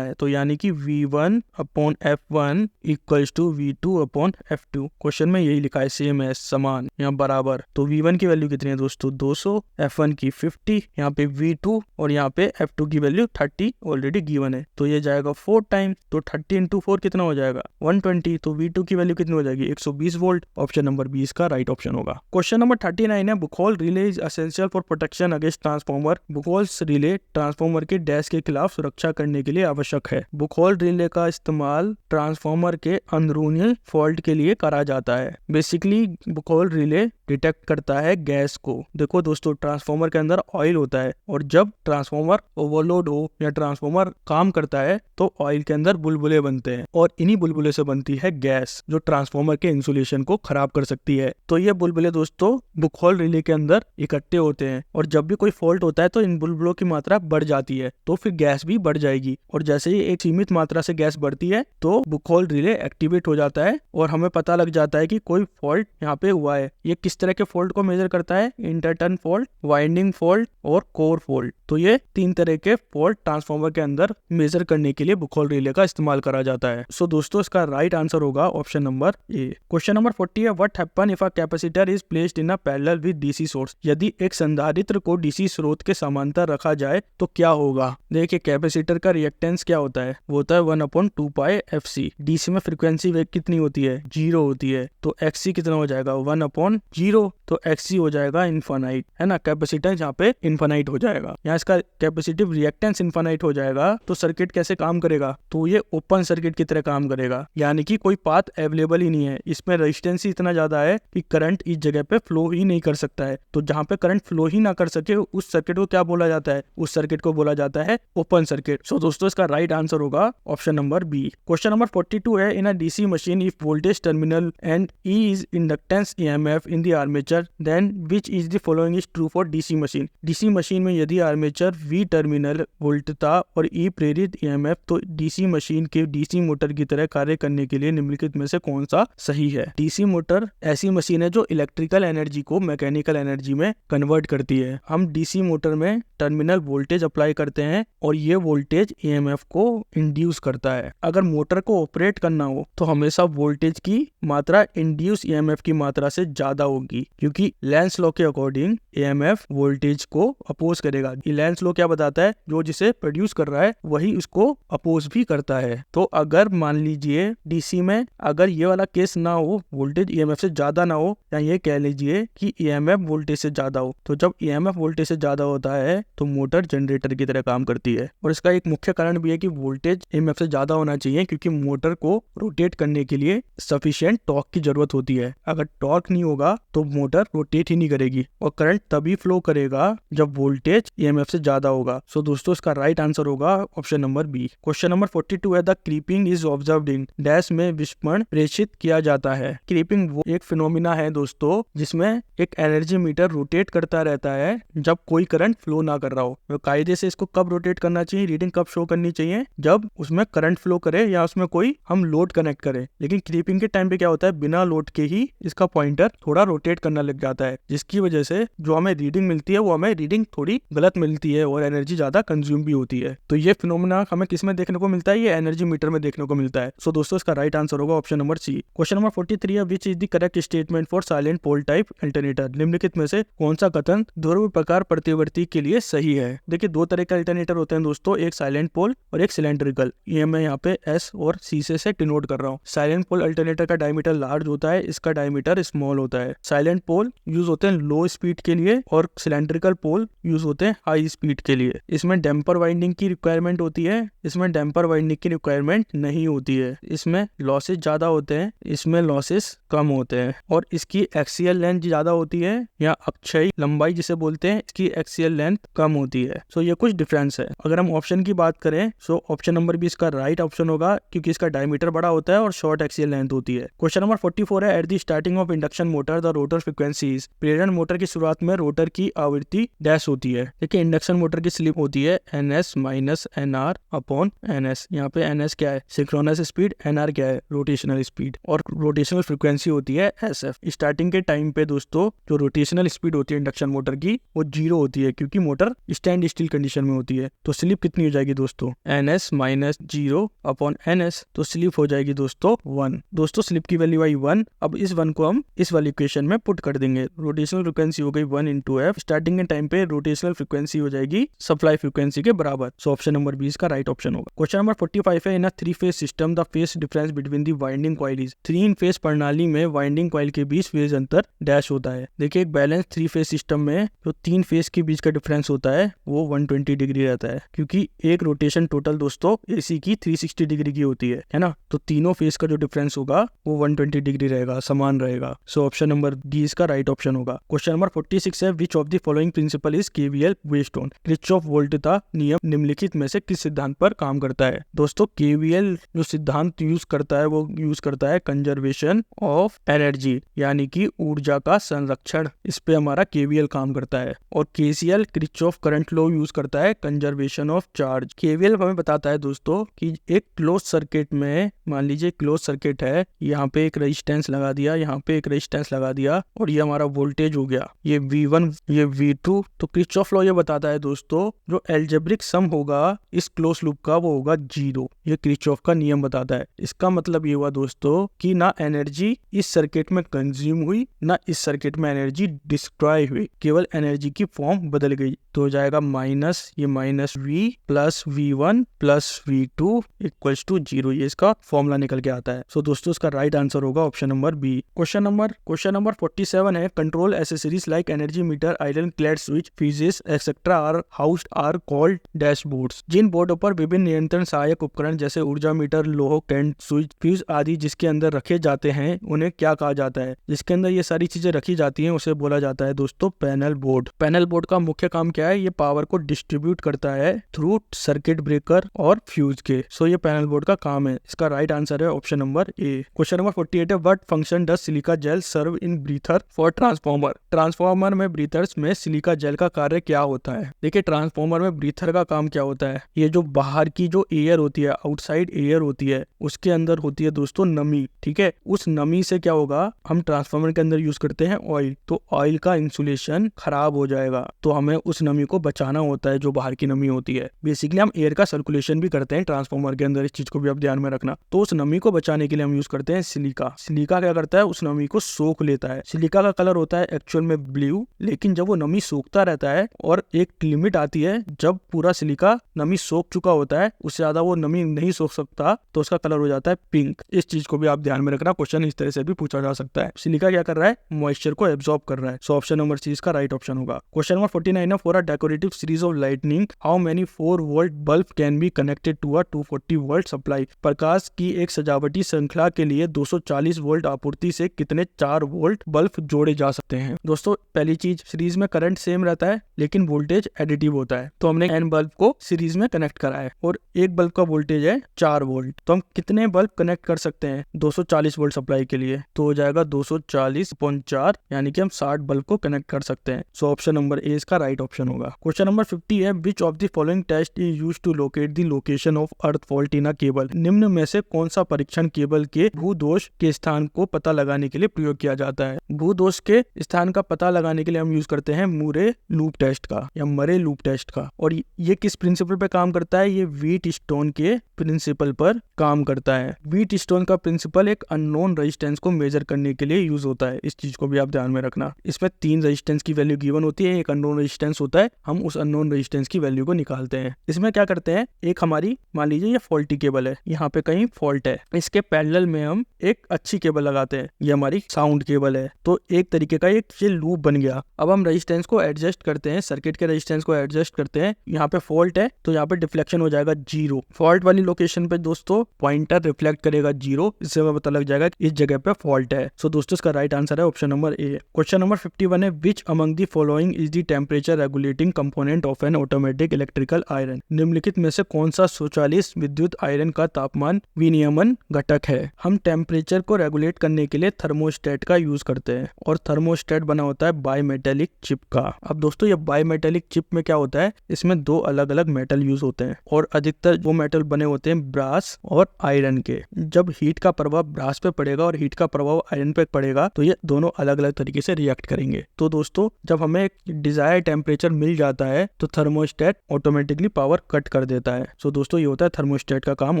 है, तो यानी कि V1/F1 equals to V2/F2। Question में यही लिखा है, सेम है, समान, यहाँ बराबर। तो V1 की वैल्यू कितनी है दोस्तों 200, F1 की 50, यहाँ पे V2 और यहाँ पे F2 की वैल्यू 30 ऑलरेडी गिवन है, तो ये जाएगा 4 टाइम, तो 30 × 4 कितना हो जाएगा 120। तो V2 की वैल्यू कितनी हो जाएगी 120 वोल्ट। ऑप्शन नंबर 20 का राइट ऑप्शन होगा। क्वेश्चन नंबर 39 है, Buchholz relay is essential for protection against transformer. Buchholz relay transformer के डैश के खिलाफ सुरक्षा करने के लिए आवश्यक है। बुखोल रिले का इस्तेमाल ट्रांसफॉर्मर के अंदरूनी फॉल्ट के लिए करा जाता है। बेसिकली बुखोल रिले डिटेक्ट करता है गैस को। देखो दोस्तों, ट्रांसफार्मर के अंदर ऑयल होता है और जब ट्रांसफार्मर ओवरलोड हो या ट्रांसफार्मर काम करता है तो ऑयल के अंदर बुलबुले बनते हैं और इन्हीं बुलबुले से बनती है गैस जो ट्रांसफार्मर के इंसुलेशन को खराब कर सकती है। तो ये बुलबुले दोस्तों बुकहोल रिले के अंदर इकट्ठे होते हैं और जब भी कोई फॉल्ट होता है तो इन बुलबुलों की मात्रा बढ़ जाती है, तो फिर गैस भी बढ़ जाएगी और जैसे ही एक सीमित मात्रा से गैस बढ़ती है तो बुकहोल रिले एक्टिवेट हो जाता है और हमें पता लग जाता है कि कोई फॉल्ट यहाँ पे हुआ है। ये किस तरह के फॉल्ट को मेजर करता है? इंटरटर्न फॉल्ट, वाइंडिंग फॉल्ट और कोर फॉल्ट। तो ये 3 तरह के फॉल्ट ट्रांसफार्मर के अंदर मेजर करने के लिए बुकहोल रिले का इस्तेमाल करा जाता है। सो दोस्तों, इसका राइट आंसर होगा option number A. Question number 40 है, what happen if a capacitor is placed in a parallel with DC source. यदि एक संधारित्र को डीसी स्रोत के समांतर रखा जाए तो क्या होगा? देखिए, कैपेसिटर का रिएक्टेंस क्या होता है? वो होता है 1/2πfc। डीसी में फ्रीक्वेंसी वेग कितनी होती है? 0 होती है, तो xc कितना हो जाएगा? 1/0, तो xc हो जाएगा इनफाइनाइट, है ना। कैपेसिटेंस यहाँ पे इनफाइनाइट हो जाएगा, यहाँ इसका कैपेसिटिव रिएक्टेंस इनफाइनाइट हो जाएगा। तो सर्किट कैसे काम करेगा? तो ये ओपन सर्किट की तरह काम करेगा, यानी कि कोई पाथ अवेलेबल ही नहीं है। इसमें रेजिस्टेंस ही इतना ज्यादा है कि करंट इस जगह पे फ्लो ही नहीं कर सकता है। तो जहाँ पे करंट फ्लो ही ना कर सके उस सर्किट को क्या बोला जाता है? उस सर्किट को बोला जाता है ओपन सर्किट। सो दोस्तों, इसका राइट आंसर होगा option number B. Question number 42 है, in a DC machine if voltage terminal and E is inductance EMF in the armature, then which is the following is true for DC machine। DC machine में यदि armature V terminal वोल्टता और E प्रेरित EMF, तो DC machine के DC motor की तरह कार्य करने के लिए निम्नलिखित में से कौन सा सही है? DC मोटर ऐसी मशीन है जो इलेक्ट्रिकल एनर्जी को मैकेनिकल एनर्जी में कन्वर्ट करती है। हम DC मोटर में टर्मिनल वोल्टेज अप्लाई करते हैं और ये वोल्टेज EMF को इंड्यूस करता है। अगर मोटर को ऑपरेट करना हो तो हमेशा वोल्टेज की मात्रा इंड्यूस EMF की मात्रा से ज्यादा होगी, क्योंकि लेंस लॉ के अकॉर्डिंग EMF वोल्टेज को अपोज करेगा। लेंस लॉ क्या बताता है? जो जिसे प्रोड्यूस कर रहा है वही उसको अपोज भी करता है। तो अगर मान लीजिए डीसी में अगर ये वाला केस ना हो, वोल्टेज EMF से ज्यादा ना हो, या ये कह लीजिए कि EMF वोल्टेज से ज्यादा हो, तो जब EMF वोल्टेज से ज्यादा होता है तो मोटर जनरेटर की तरह काम करती है। और इसका एक मुख्य कारण भी है कि वोल्टेज EMF से ज्यादा होना चाहिए, क्योंकि मोटर को रोटेट करने के लिए सफिशिएंट टॉर्क की जरूरत होती है। अगर टॉर्क नहीं होगा तो मोटर रोटेट ही नहीं करेगी और करंट तभी फ्लो करेगा जब वोल्टेज EMF से ज्यादा होगा। सो दोस्तों, इसका राइट आंसर होगा option number B. Question number 42 है, the creeping is observed in dash में विस्मरण प्रेषित किया जाता है। क्रीपिंग वो एक फिनोमिना है दोस्तों जिसमें एक एनर्जी मीटर रोटेट करता रहता है जब कोई करंट फ्लो ना कर रहा हो। तो कायदे से इसको कब रोटेट करना चाहिए, रीडिंग कब शो करनी चाहिए? जब उसमें करंट फ्लो करे या उसमें कोई हम लोड कनेक्ट करें। लेकिन क्रीपिंग के टाइम पे क्या होता है, बिना लोड के ही इसका पॉइंटर थोड़ा रोटेट करना लग जाता है, जिसकी वजह से जो हमें रीडिंग मिलती है वो हमें रीडिंग थोड़ी गलत मिलती है और एनर्जी ज्यादा कंज्यूम भी होती है। तो ये फिनोमेना हमें किस में देखने को मिलता है? ये एनर्जी मीटर में देखने को मिलता है। सो दोस्तों, इसका राइट आंसर होगा option number C. Question number 43 है, which is the correct statement for salient pole type alternator. निम्नलिखित में से कौन सा कथन ध्रुव प्रकार प्रतिवर्ती के लिए सही है? देखिए, 2 तरह के अल्टरनेटर होते हैं दोस्तों, एक साइलेंट पोल और एक सिलेंड्रिकल। ये मैं यहाँ पे S और C से डिनोट कर रहा हूँ। साइलेंट पोल अल्टरनेटर का डायमीटर लार्ज होता है, इसका डायमीटर स्मॉल होता है। साइलेंट पोल यूज होते हैं लो स्पीड के लिए और सिलेंड्रिकल पोल यूज होते हैं हाई स्पीड के लिए। इसमें डैम्पर वाइंडिंग की रिक्वायरमेंट होती है, इसमें डैम्पर वाइंडिंग की रिक्वायरमेंट नहीं होती है। इसमें लॉसेस ज्यादा होते हैं, इसमें लॉसेस कम होते हैं। और इसकी एक्सियल लेंथ ज्यादा होती है या अक्षयी लंबाई जिसे बोलते हैं, इसकी एक्सियल लेंथ कम होती है। सो ये कुछ डिफरेंस है। अगर हम ऑप्शन की बात करें सो ऑप्शन नंबर बी इसका राइट ऑप्शन होगा, क्योंकि इसका डायमीटर बड़ा होता है और शॉर्ट एक्सियल लेंथ होती है। क्वेश्चन नंबर 44 है, at the starting of induction motor the rotor frequencies. प्रेरण मोटर की शुरुआत में रोटर की आवृत्ति डैश होती है। देखिए, इंडक्शन मोटर की स्लिप होती है ns minus nr upon ns। यहाँ पे ns क्या है? Synchronous speed. nr क्या है? Rotational speed. और रोटेशनल फ्रीक्वेंसी होती है sf। स्टार्टिंग के टाइम पे दोस्तों जो रोटेशनल स्पीड होती है इंडक्शन मोटर की वो 0 होती है, क्योंकि मोटर स्टैंड स्टिल कंडीशन में होती है। तो स्लिप कितनी हो जाएगी दोस्तों? ns minus 0 upon ns। तो स्लिप हो जाएगी दोस्तों 1। दोस्तों, स्लिप की वैल्यू आई 1। अब इस 1 को हम इस वाली इक्वेशन में पुट कर देंगे। रोटेशनल फ्रीक्वेंसी हो गई 1 इंटू एफ। स्टार्टिंग के टाइम पे रोटेशनल फ्रीक्वेंसी हो जाएगी सप्लाई फ्रीक्वेंसी के बराबर। सो ऑप्शन नंबर 20 का राइट ऑप्शन होगा। क्वेश्चन नंबर 45 है, in a 3 phase system the phase difference between the winding coil is. 3 phase प्रणाली में वाइंडिंग कॉइल के बीच फेज अंतर डैश होता है। देखिए, एक बैलेंस 3 फेज सिस्टम में जो 3 फेज के बीच का डिफरेंस होता है वो 120 डिग्री रहता है, क्योंकि एक रोटेशन टोटल दोस्तों एसी की 360 डिग्री की होती है ना। तो तीनों फेज का जो डिफरेंस होगा वो 120 डिग्री रहेगा, समान रहेगा। सो ऑप्शन नंबर डी इसका राइट ऑप्शन होगा। क्वेश्चन नंबर 46 है which of the following principle is KVL based on? Kirchhoff वोल्टता नियम निम्नलिखित में से किस सिद्धांत पर काम करता है? दोस्तों केवीएल जो सिद्धांत यूज करता है वो यूज करता है कंजर्वेशन ऑफ एनर्जी, यानी कि ऊर्जा का संरक्षण। इस पे हमारा केवीएल काम करता है। और KCL Kirchhoff current law use करता है कंजर्वेशन ऑफ चार्ज। केवीएल हमें बताता है दोस्तों कि एक क्लोज सर्किट में, मान लीजिए क्लोज सर्किट है, यहाँ पे एक रेजिस्टेंस लगा दिया, यहाँ पे एक रेजिस्टेंस लगा दिया और ये हमारा वोल्टेज हो गया, ये V1 ये V2। तो किरचॉफ लॉ ये बताता है दोस्तों जो अलजेब्रिक सम होगा इस क्लोज लूप का वो होगा 0। ये किरचॉफ का नियम बताता है। इसका मतलब ये हुआ दोस्तों कि ना एनर्जी इस सर्किट में कंज्यूम हुई, ना इस सर्किट में एनर्जी डिस्ट्रॉय हुई, केवल एनर्जी की फॉर्म बदल गई। तो हो जाएगा माइनस ये minus V plus V1 plus V2 equals to 0। ये इसका फॉर्मूला निकल के आता है। सो दोस्तों इसका राइट आंसर होगा option number B. Question number 47 है control accessories like energy meter, iron clad switch, fuses etcetera are called dashboards. जिन बोर्डों पर विभिन्न नियंत्रण सहायक उपकरण जैसे ऊर्जा मीटर, लोह, टेंट, स्विच, फ्यूज आदि जिसके अंदर रखे जाते हैं उन्हें क्या कहा जाता है? जिसके अंदर ये सारी चीजें रखी जाती हैं उसे बोला जाता है दोस्तों पैनल बोर्ड। पैनल बोर्ड का मुख्य काम क्या है? ये पावर को डिस्ट्रीब्यूट करता है थ्रू सर्किट ब्रेकर और फ्यूज के। सो ये पैनल बोर्ड का काम है। इसका राइट आंसर है option number A. Question number 48 है what function does silica gel serve in breather for transformer? Transformer में ब्रीथर्स में सिलिका जेल का कार्य क्या होता है? देखिए ट्रांसफॉर्मर में ब्रीथर का काम क्या होता है? ये जो बाहर की जो एयर होती है, आउटसाइड एयर होती है, उसके अंदर होती है दोस्तों नमी। ठीक है, उस नमी से क्या होगा, हम ट्रांसफॉर्मर के अंदर यूज करते हैं ऑयल, तो ऑयल का इंसुलेशन खराब हो जाएगा, तो हमें उस नमी को बचाना होता है जो बाहर की नमी होती है। बेसिकली हम एयर का सर्कुलेशन भी करते हैं ट्रांसफॉर्मर के अंदर, इस चीज को भी आप ध्यान में रखना। तो उस नमी को बचाने के लिए हम यूज करते हैं सिलिका। सिलिका क्या करता है? उस नमी को सोख लेता है। सिलिका का कलर होता है एक्चुअल में ब्लू, लेकिन जब वो नमी सोखता रहता है और एक लिमिट आती है जब पूरा सिलिका नमी सोख चुका होता है, उससे ज्यादा वो नमी नहीं सोख सकता, तो उसका कलर हो जाता है पिंक। इस चीज को भी आप ध्यान में रखना, क्वेश्चन इस तरह से भी पूछा जा सकता है। सिलिका क्या कर रहा है? मॉइस्चर को एब्जॉर्ब कर रहा है। सो ऑप्शन नंबर सी इसका राइट ऑप्शन होगा। क्वेश्चन नंबर 49 है for a decorative series of lightning how many 4 volt bulb can be connected to a 240 volt supply? प्रकाश की एक सजावटी श्रृंखला के लिए 240 वोल्ट आपूर्ति से कितने 4 वोल्ट बल्ब जोड़े जा सकते हैं? दोस्तों पहली चीज, सीरीज में करंट सेम रहता है लेकिन वोल्टेज एडिटिव होता है, तो हमने n बल्ब को सीरीज में कनेक्ट करा है और एक बल्ब का वोल्टेज है 4 वोल्ट, तो हम कितने बल्ब कनेक्ट कर सकते हैं 240 वोल्ट सप्लाई के लिए? तो हो जाएगा 240/4, यानी कि हम 60 बल्ब को कनेक्ट कर सकते हैं। सो ऑप्शन नंबर ए इसका राइट ऑप्शन होगा। क्वेश्चन नंबर 50 है which of the following test is used to locate the location of earth fault in a cable? निम्न में से कौन सा परीक्षण केबल के भूदोष के स्थान को पता लगाने के लिए प्रयोग किया जाता है? भूदोष के स्थान का पता लगाने के लिए हम यूज करते हैं मुरे लूप टेस्ट का या मरे लूप टेस्ट का। और ये किस प्रिंसिपल पे काम करता है? ये व्हीट स्टोन के प्रिंसिपल पर काम करता है। व्हीट स्टोन का प्रिंसिपल एक अननोन रेजिस्टेंस को मेजर करने के लिए यूज होता है। इस चीज को भी आप ध्यान में रखना। इसमें 3 रेजिस्टेंस की वैल्यू गिवन होती है, एक अननोन रेजिस्टेंस होता है, हम उस अननोन रेजिस्टेंस की वैल्यू को निकालते हैं। इसमें क्या करते हैं, एक हमारी मान लीजिए ये फॉल्टी केबल है, यहाँ पे कहीं फॉल्ट है, इसके पैरेलल में हम एक अच्छी केबल लगाते हैं, ये हमारी साउंड केबल है, तो एक तरीके का एक ये लूप बन गया। अब हम रेजिस्टेंस को एडजस्ट करते हैं, सर्किट के रेजिस्टेंस को एडजस्ट करते हैं। यहाँ पे फॉल्ट है तो यहाँ पे डिफ्लेक्शन हो जाएगा 0। फॉल्ट वाली लोकेशन पे दोस्तों पॉइंटर रिफ्लेक्ट करेगा 0, इससे हमें पता लग जाएगा कि इस जगह पे फॉल्ट है। सो दोस्तों इसका राइट आंसर है option number A. Question number 51 है which among the following is the temperature regulating component of N automatic electrical iron? निम्नलिखित में से कौन सा स्वचालित विद्युत आयरन का तापमान विनियमन घटक है? हम टेम्परेचर को रेगुलेट करने के लिए थर्मोस्टेट का यूज करते हैं और थर्मोस्टेट बना होता है बायमेटेलिक चिप का। अब दोस्तों ये बायमेटेलिक चिप में क्या होता है, इसमें 2 अलग अलग मेटल यूज होते हैं और अधिकतर वो मेटल बने होते हैं ब्रास और आयरन के। जब हीट का प्रभाव ब्रास पे पड़ेगा और हीट का प्रभाव आयरन पे पड़ेगा तो ये दोनों अलग अलग तरीके से रिएक्ट करेंगे। तो दोस्तों जब हमें एक डिजायर्ड टेम्परेचर मिल जाता है तो थर्मोस्टेट ऑटोमेटिकली पावर कट कर देता है। सो दोस्तों ये होता है थर्मोस्टेट का काम।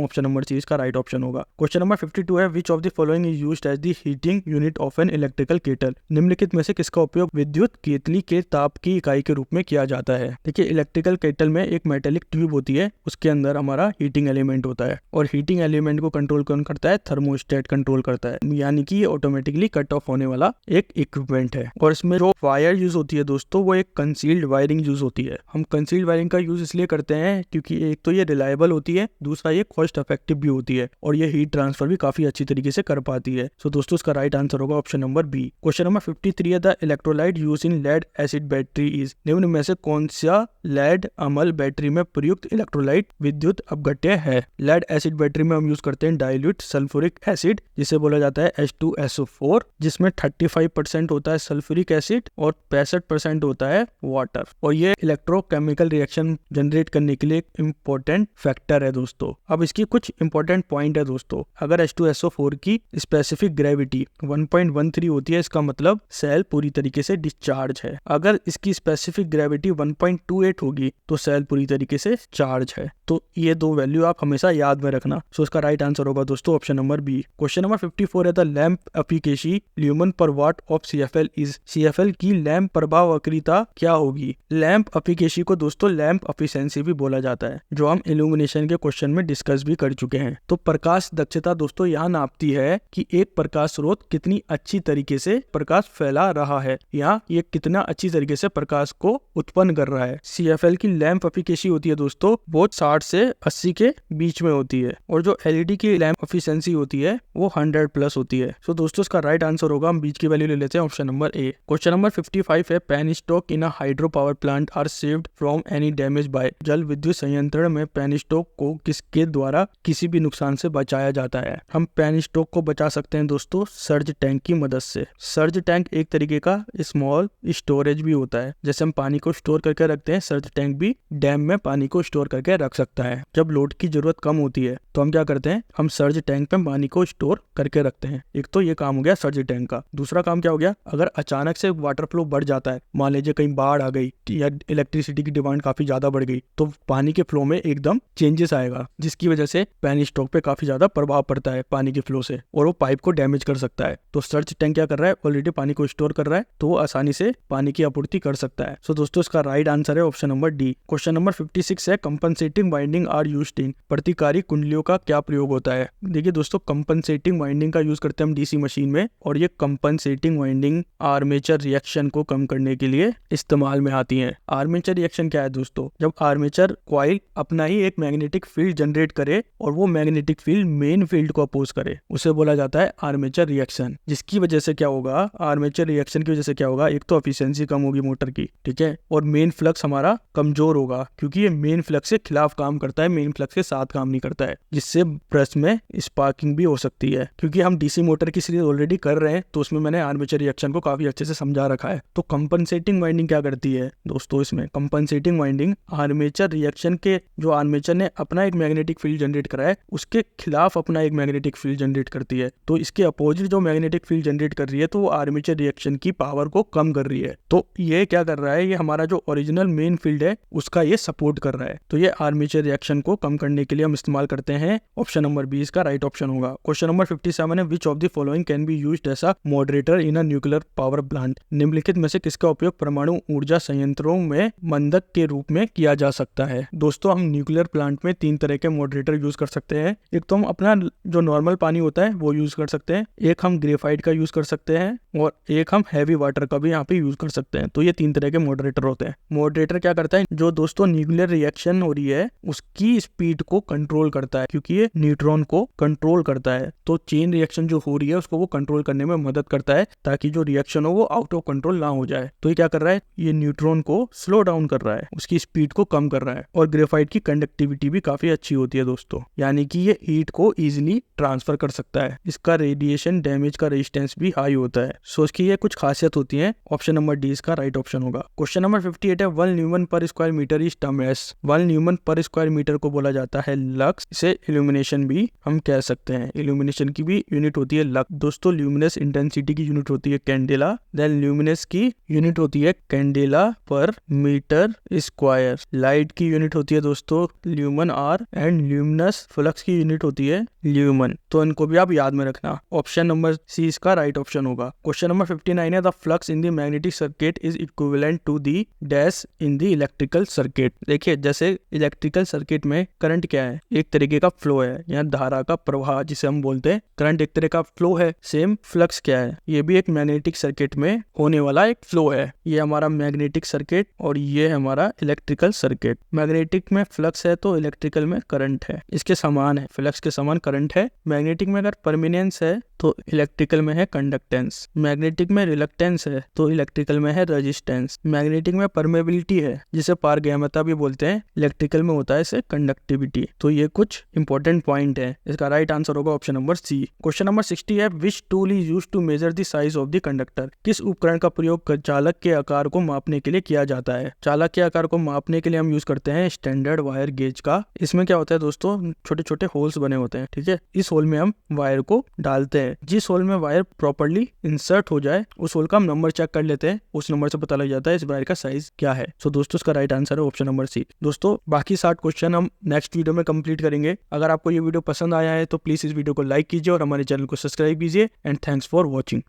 ऑप्शन नंबर सी इसका राइट ऑप्शन होगा। क्वेश्चन नंबर 52 है which of the following is used as the heating unit of an electrical kettle? निम्नलिखित में से किसका उपयोग विद्युत केतली के ताप की इकाई के रूप में किया जाता है? देखिए इलेक्ट्रिकल केटल में एक मेटेलिक ट्यूब होती है, उसके अंदर हमारा हीटिंग एलिमेंट होता है और हीटिंग एलिमेंट को कंट्रोल कौन करता है? थर्मोस्टेट कंट्रोल करता है, यानी कि ये ऑटोमेटिकली कट ऑफ होने वाला एक इक्विपमेंट है। और इसमें जो वायर यूज होती है दोस्तों वो एक कंसील्ड वायरिंग यूज होती है। हम कंसील्ड वायरिंग का यूज इसलिए करते हैं क्योंकि एक तो ये रिलायबल होती है, दूसरा ये कॉस्ट इफेक्टिव भी होती है। है और ये हीट ट्रांसफर भी काफी अच्छी तरीके से कर पाती है। सो दोस्तों इसका राइट आंसर होगा option number B. Question number 53 है the electrolyte use in lead acid battery is, निम्न में से कौन सा लेड अम्ल बैटरी में प्रयुक्त इलेक्ट्रोलाइट विद्युत अपघट्य है। लेड एसिड बैटरी में हम यूज करते हैं डाइल्यूट सल्फ्यूरिक एसिड जिसे बोला जाता है H2SO4, जिसमें 35% होता है सल्फ्यूरिक एसिड और 65% होता है वाटर, और ये इलेक्ट्रोकेमिकल रिएक्शन जनरेट करने के लिए एक इम्पोर्टेंट फैक्टर है दोस्तों। अब इसकी कुछ इंपॉर्टेंट पॉइंट है दोस्तों। अगर H2SO4 की स्पेसिफिक ग्रेविटी 1.13 होती है, इसका मतलब सेल पूरी तरीके से डिस्चार्ज है। अगर इसकी स्पेसिफिक ग्रेविटी 1.28 होगी तो सेल पूरी तरीके से चार्ज है। तो ये दो वैल्यू आप हमेशा याद में रखना। सो इसका राइट आंसर होगा दोस्तों option number B. Question number 54 है the lamp efficacy lumen per watt of CFL is, CFL की लैंप प्रभाव वक्रीता क्या होगी। लैंप एफिकेसी को दोस्तों लैंप एफिशिएंसी भी बोला जाता है, जो हम इल्यूमिनेशन के क्वेश्चन में डिस्कस भी कर चुके हैं। तो प्रकाश दक्षता दोस्तों यहाँ नापती है कि एक प्रकाश स्रोत कितनी अच्छी तरीके से प्रकाश फैला रहा है, यहाँ ये कितना अच्छी तरीके से प्रकाश को उत्पन्न कर रहा है। CFL की लैंप एफिकेसी होती है दोस्तों वो 60 से 80 के बीच में होती है, और जो LED की लैंप एफिशिएंसी होती है वो 100+ होती है। सो दोस्तों इसका राइट आंसर होगा, हम बीच की वैल्यू ले लेते हैं, option number A. Question number 55 है penstock in a hydro power plant are saved from any damage by, जल विद्युत संयंत्र में पेन स्टॉक को किसके द्वारा किसी भी नुकसान से बचाया जाता है। हम पेन स्टॉक को बचा सकते हैं दोस्तों सर्ज टैंक की मदद से। सर्ज टैंक एक तरीके का स्मॉल स्टोरेज भी होता है, जैसे हम पानी को स्टोर करके रखते हैं, सर्ज टैंक भी डैम में पानी को स्टोर करके रख सकता है। जब लोड की जरूरत कम होती है तो हम क्या करते हैं, हम सर्ज टैंक पे पानी को स्टोर करके रखते हैं। एक तो ये काम हो गया सर्ज टैंक का। दूसरा काम क्या हो गया, अगर अचानक से वाटर फ्लो बढ़ जाता है, मान लीजिए कहीं बाढ़ आ गई या इलेक्ट्रिसिटी की डिमांड काफी ज्यादा बढ़ गई, तो पानी के फ्लो में एकदम चेंजेस आएगा, जिसकी वजह से पेन स्टॉक पे काफी ज्यादा प्रभाव पड़ता है पानी के फ्लो से, और वो पाइप को डैमेज कर सकता है। तो सर्ज टैंक क्या कर रहा है, ऑलरेडी पानी को स्टोर कर रहा है, तो वो आसानी से पानी की आपूर्ति कर सकता है। सो दोस्तों इसका राइट आंसर है option number D. Question number 56 है compensating winding are used in, प्रतिकारी कुंडलियों का क्या प्रयोग होता है। देखिए दोस्तों कंपनसेटिंग वाइंडिंग का यूज करते हैं हम DC मशीन में, और ये कंपनसेटिंग वाइंडिंग आर्मेचर रिएक्शन को कम करने के लिए इस्तेमाल में आती है। आर्मेचर रिएक्शन क्या है दोस्तों, जब आर्मेचर कॉइल अपना ही एक मैग्नेटिक फील्ड जनरेट करे और वो मैग्नेटिक फील्ड मेन फील्ड को अपोज करे, उसे बोला जाता है आर्मेचर रिएक्शन। जिसकी वजह से क्या होगा, आर्मेचर रिएक्शन की वजह से क्या होगा, एक तो एफिशिएंसी कम होगी मोटर की, ठीक है, और मेन फ्लक्स हमारा कमजोर होगा, क्योंकि ये मेन फ्लक्स के खिलाफ काम करता है, मेन फ्लक्स के साथ काम नहीं करता है, जिससे ब्रश में स्पार्किंग भी हो सकती है। क्योंकि हम DC मोटर की सीरीज ऑलरेडी कर रहे हैं तो उसमें मैंने आर्मेचर रिएक्शन को काफी अच्छे से समझा रखा है। तो कंपनसेटिंग वाइंडिंग क्या करती है दोस्तों, इसमें कंपनसेटिंग वाइंडिंग आर्मेचर रिएक्शन के, जो आर्मेचर ने अपना एक मैग्नेटिक फील्ड जनरेट करा है उसके खिलाफ अपना एक मैग्नेटिक फील्ड जनरेट करती है। तो इसके अपोजिट जो मैग्नेटिक फील्ड जनरेट कर रही है तो वो आर्मेचर रिएक्शन की पावर को कम कर रही है। तो ये क्या कर रहा है, ये हमारा जो ओरिजिनल मेन फील्ड है उसका ये सपोर्ट कर रहा है। तो ये आर्मेचर रिएक्शन को कम करने के लिए हम इस्तेमाल करते हैं। ऑप्शन नंबर बी इसका राइट ऑप्शन होगा। क्वेश्चन नंबर 57 है which of the following can be used as a moderator in a nuclear power plant, निम्नलिखित में से किसका उपयोग परमाणु ऊर्जा संयंत्रों में मंदक के रूप में किया जा सकता है। दोस्तों हम न्यूक्लियर प्लांट में 3 तरह के मॉडरेटर यूज कर सकते हैं। एक तो हम अपना जो नॉर्मल पानी होता है वो यूज कर सकते हैं, एक हम ग्रेफाइट का यूज कर सकते हैं, और एक हम हैवी वाटर का भी यहाँ पे यूज कर सकते हैं। तो ये 3 तरह के मॉडरेटर होते हैं। मॉडरेटर क्या करता है, जो दोस्तों न्यूक्लियर रिएक्शन हो रही है उसकी स्पीड को कंट्रोल करता है, क्योंकि ये न्यूट्रॉन को कंट्रोल करता है। तो चेन रिएक्शन जो हो रही है उसको वो कंट्रोल करने में मदद करता है, ताकि जो रिएक्शन हो वो आउट ऑफ कंट्रोल ना हो जाए। तो ये क्या कर रहा है, ये न्यूट्रॉन को स्लो डाउन कर रहा है, उसकी स्पीड को कम कर रहा है। और ग्रेफाइट की कंडक्टिविटी भी काफी अच्छी होती है दोस्तों, यानी कि ये हीट को इजीली ट्रांसफर कर सकता है। इसका रेडिएशन डैमेज का रेजिस्टेंस भी हाई होता है। सो इसकी ये कुछ खासियत होती है। ऑप्शन नंबर डी इसका राइट ऑप्शन होगा। क्वेश्चन नंबर 58 है 1 न्यूमन per square metre is term as, 1 न्यूमन पर स्क्वायर मीटर को बोला जाता है लक्स। इसे इल्यूमिनेशन भी हम कह सकते हैं। इल्यूमिनेशन की भी यूनिट होती है लक्स। दोस्तों ल्यूमिनस इंटेंसिटी की यूनिट होती है कैंडेला, देन ल्यूमिनस की यूनिट होती है candela per metre square. Light की यूनिट होती है दोस्तों lumen or, and luminous flux की यूनिट होती है ल्यूमन। तो इनको भी आप याद में रखना। ऑप्शन नंबर सी इसका राइट ऑप्शन होगा। क्वेश्चन नंबर 59 है the flux in the magnetic circuit is equivalent to the dash in the electrical circuit. देखिए जैसे इलेक्ट्रिकल सर्किट में करंट क्या है, एक तरीके का फ्लो है, या धारा का प्रवाह जिसे हम बोलते हैं। करंट एक तरह का फ्लो है। सेम फ्लक्स क्या है, ये भी एक मैग्नेटिक सर्किट में होने वाला एक फ्लो है। ये हमारा मैग्नेटिक सर्किट और ये हमारा इलेक्ट्रिकल सर्किट। मैग्नेटिक में फ्लक्स है तो इलेक्ट्रिकल में करंट है, इसके समान है। फ्लक्स के समान करंट है। मैग्नेटिक में अगर परमिनेंस है तो इलेक्ट्रिकल में है कंडक्टेंस। मैग्नेटिक में रिलक्टेंस है तो इलेक्ट्रिकल में है रेजिस्टेंस। मैग्नेटिक में परमेबिलिटी है जिसे पारगम्यता भी बोलते हैं, इलेक्ट्रिकल में होता है इसे कंडक्टिविटी। तो ये कुछ इंपॉर्टेंट पॉइंट है। इसका राइट आंसर होगा option number C. Question number 60 है, which tool is used to measure the size of the conductor. किस उपकरण का प्रयोग चालक के आकार को मापने के लिए किया जाता है। चालक के आकार को मापने के लिए हम यूज करते हैं स्टैंडर्ड वायर गेज का। इसमें क्या होता है दोस्तों, छोटे छोटे होल्स बने होते हैं, ठीक है। इस होल में हम वायर को डालते हैं। जिस होल में वायर प्रॉपर्ली इंसर्ट हो जाए उस होल का हम नंबर चेक कर लेते हैं, उस नंबर से पता लग जाता है इस वायर का साइज क्या है। सो दोस्तों इसका राइट आंसर है ऑप्शन नंबर सी। दोस्तों बाकी 60 क्वेश्चन हम नेक्स्ट वीडियो में कंप्लीट करेंगे। अगर आपको ये वीडियो पसंद आया है तो प्लीज इस वीडियो को लाइक कीजिए और हमारे चैनल को सब्सक्राइब कीजिए। And thanks for watching.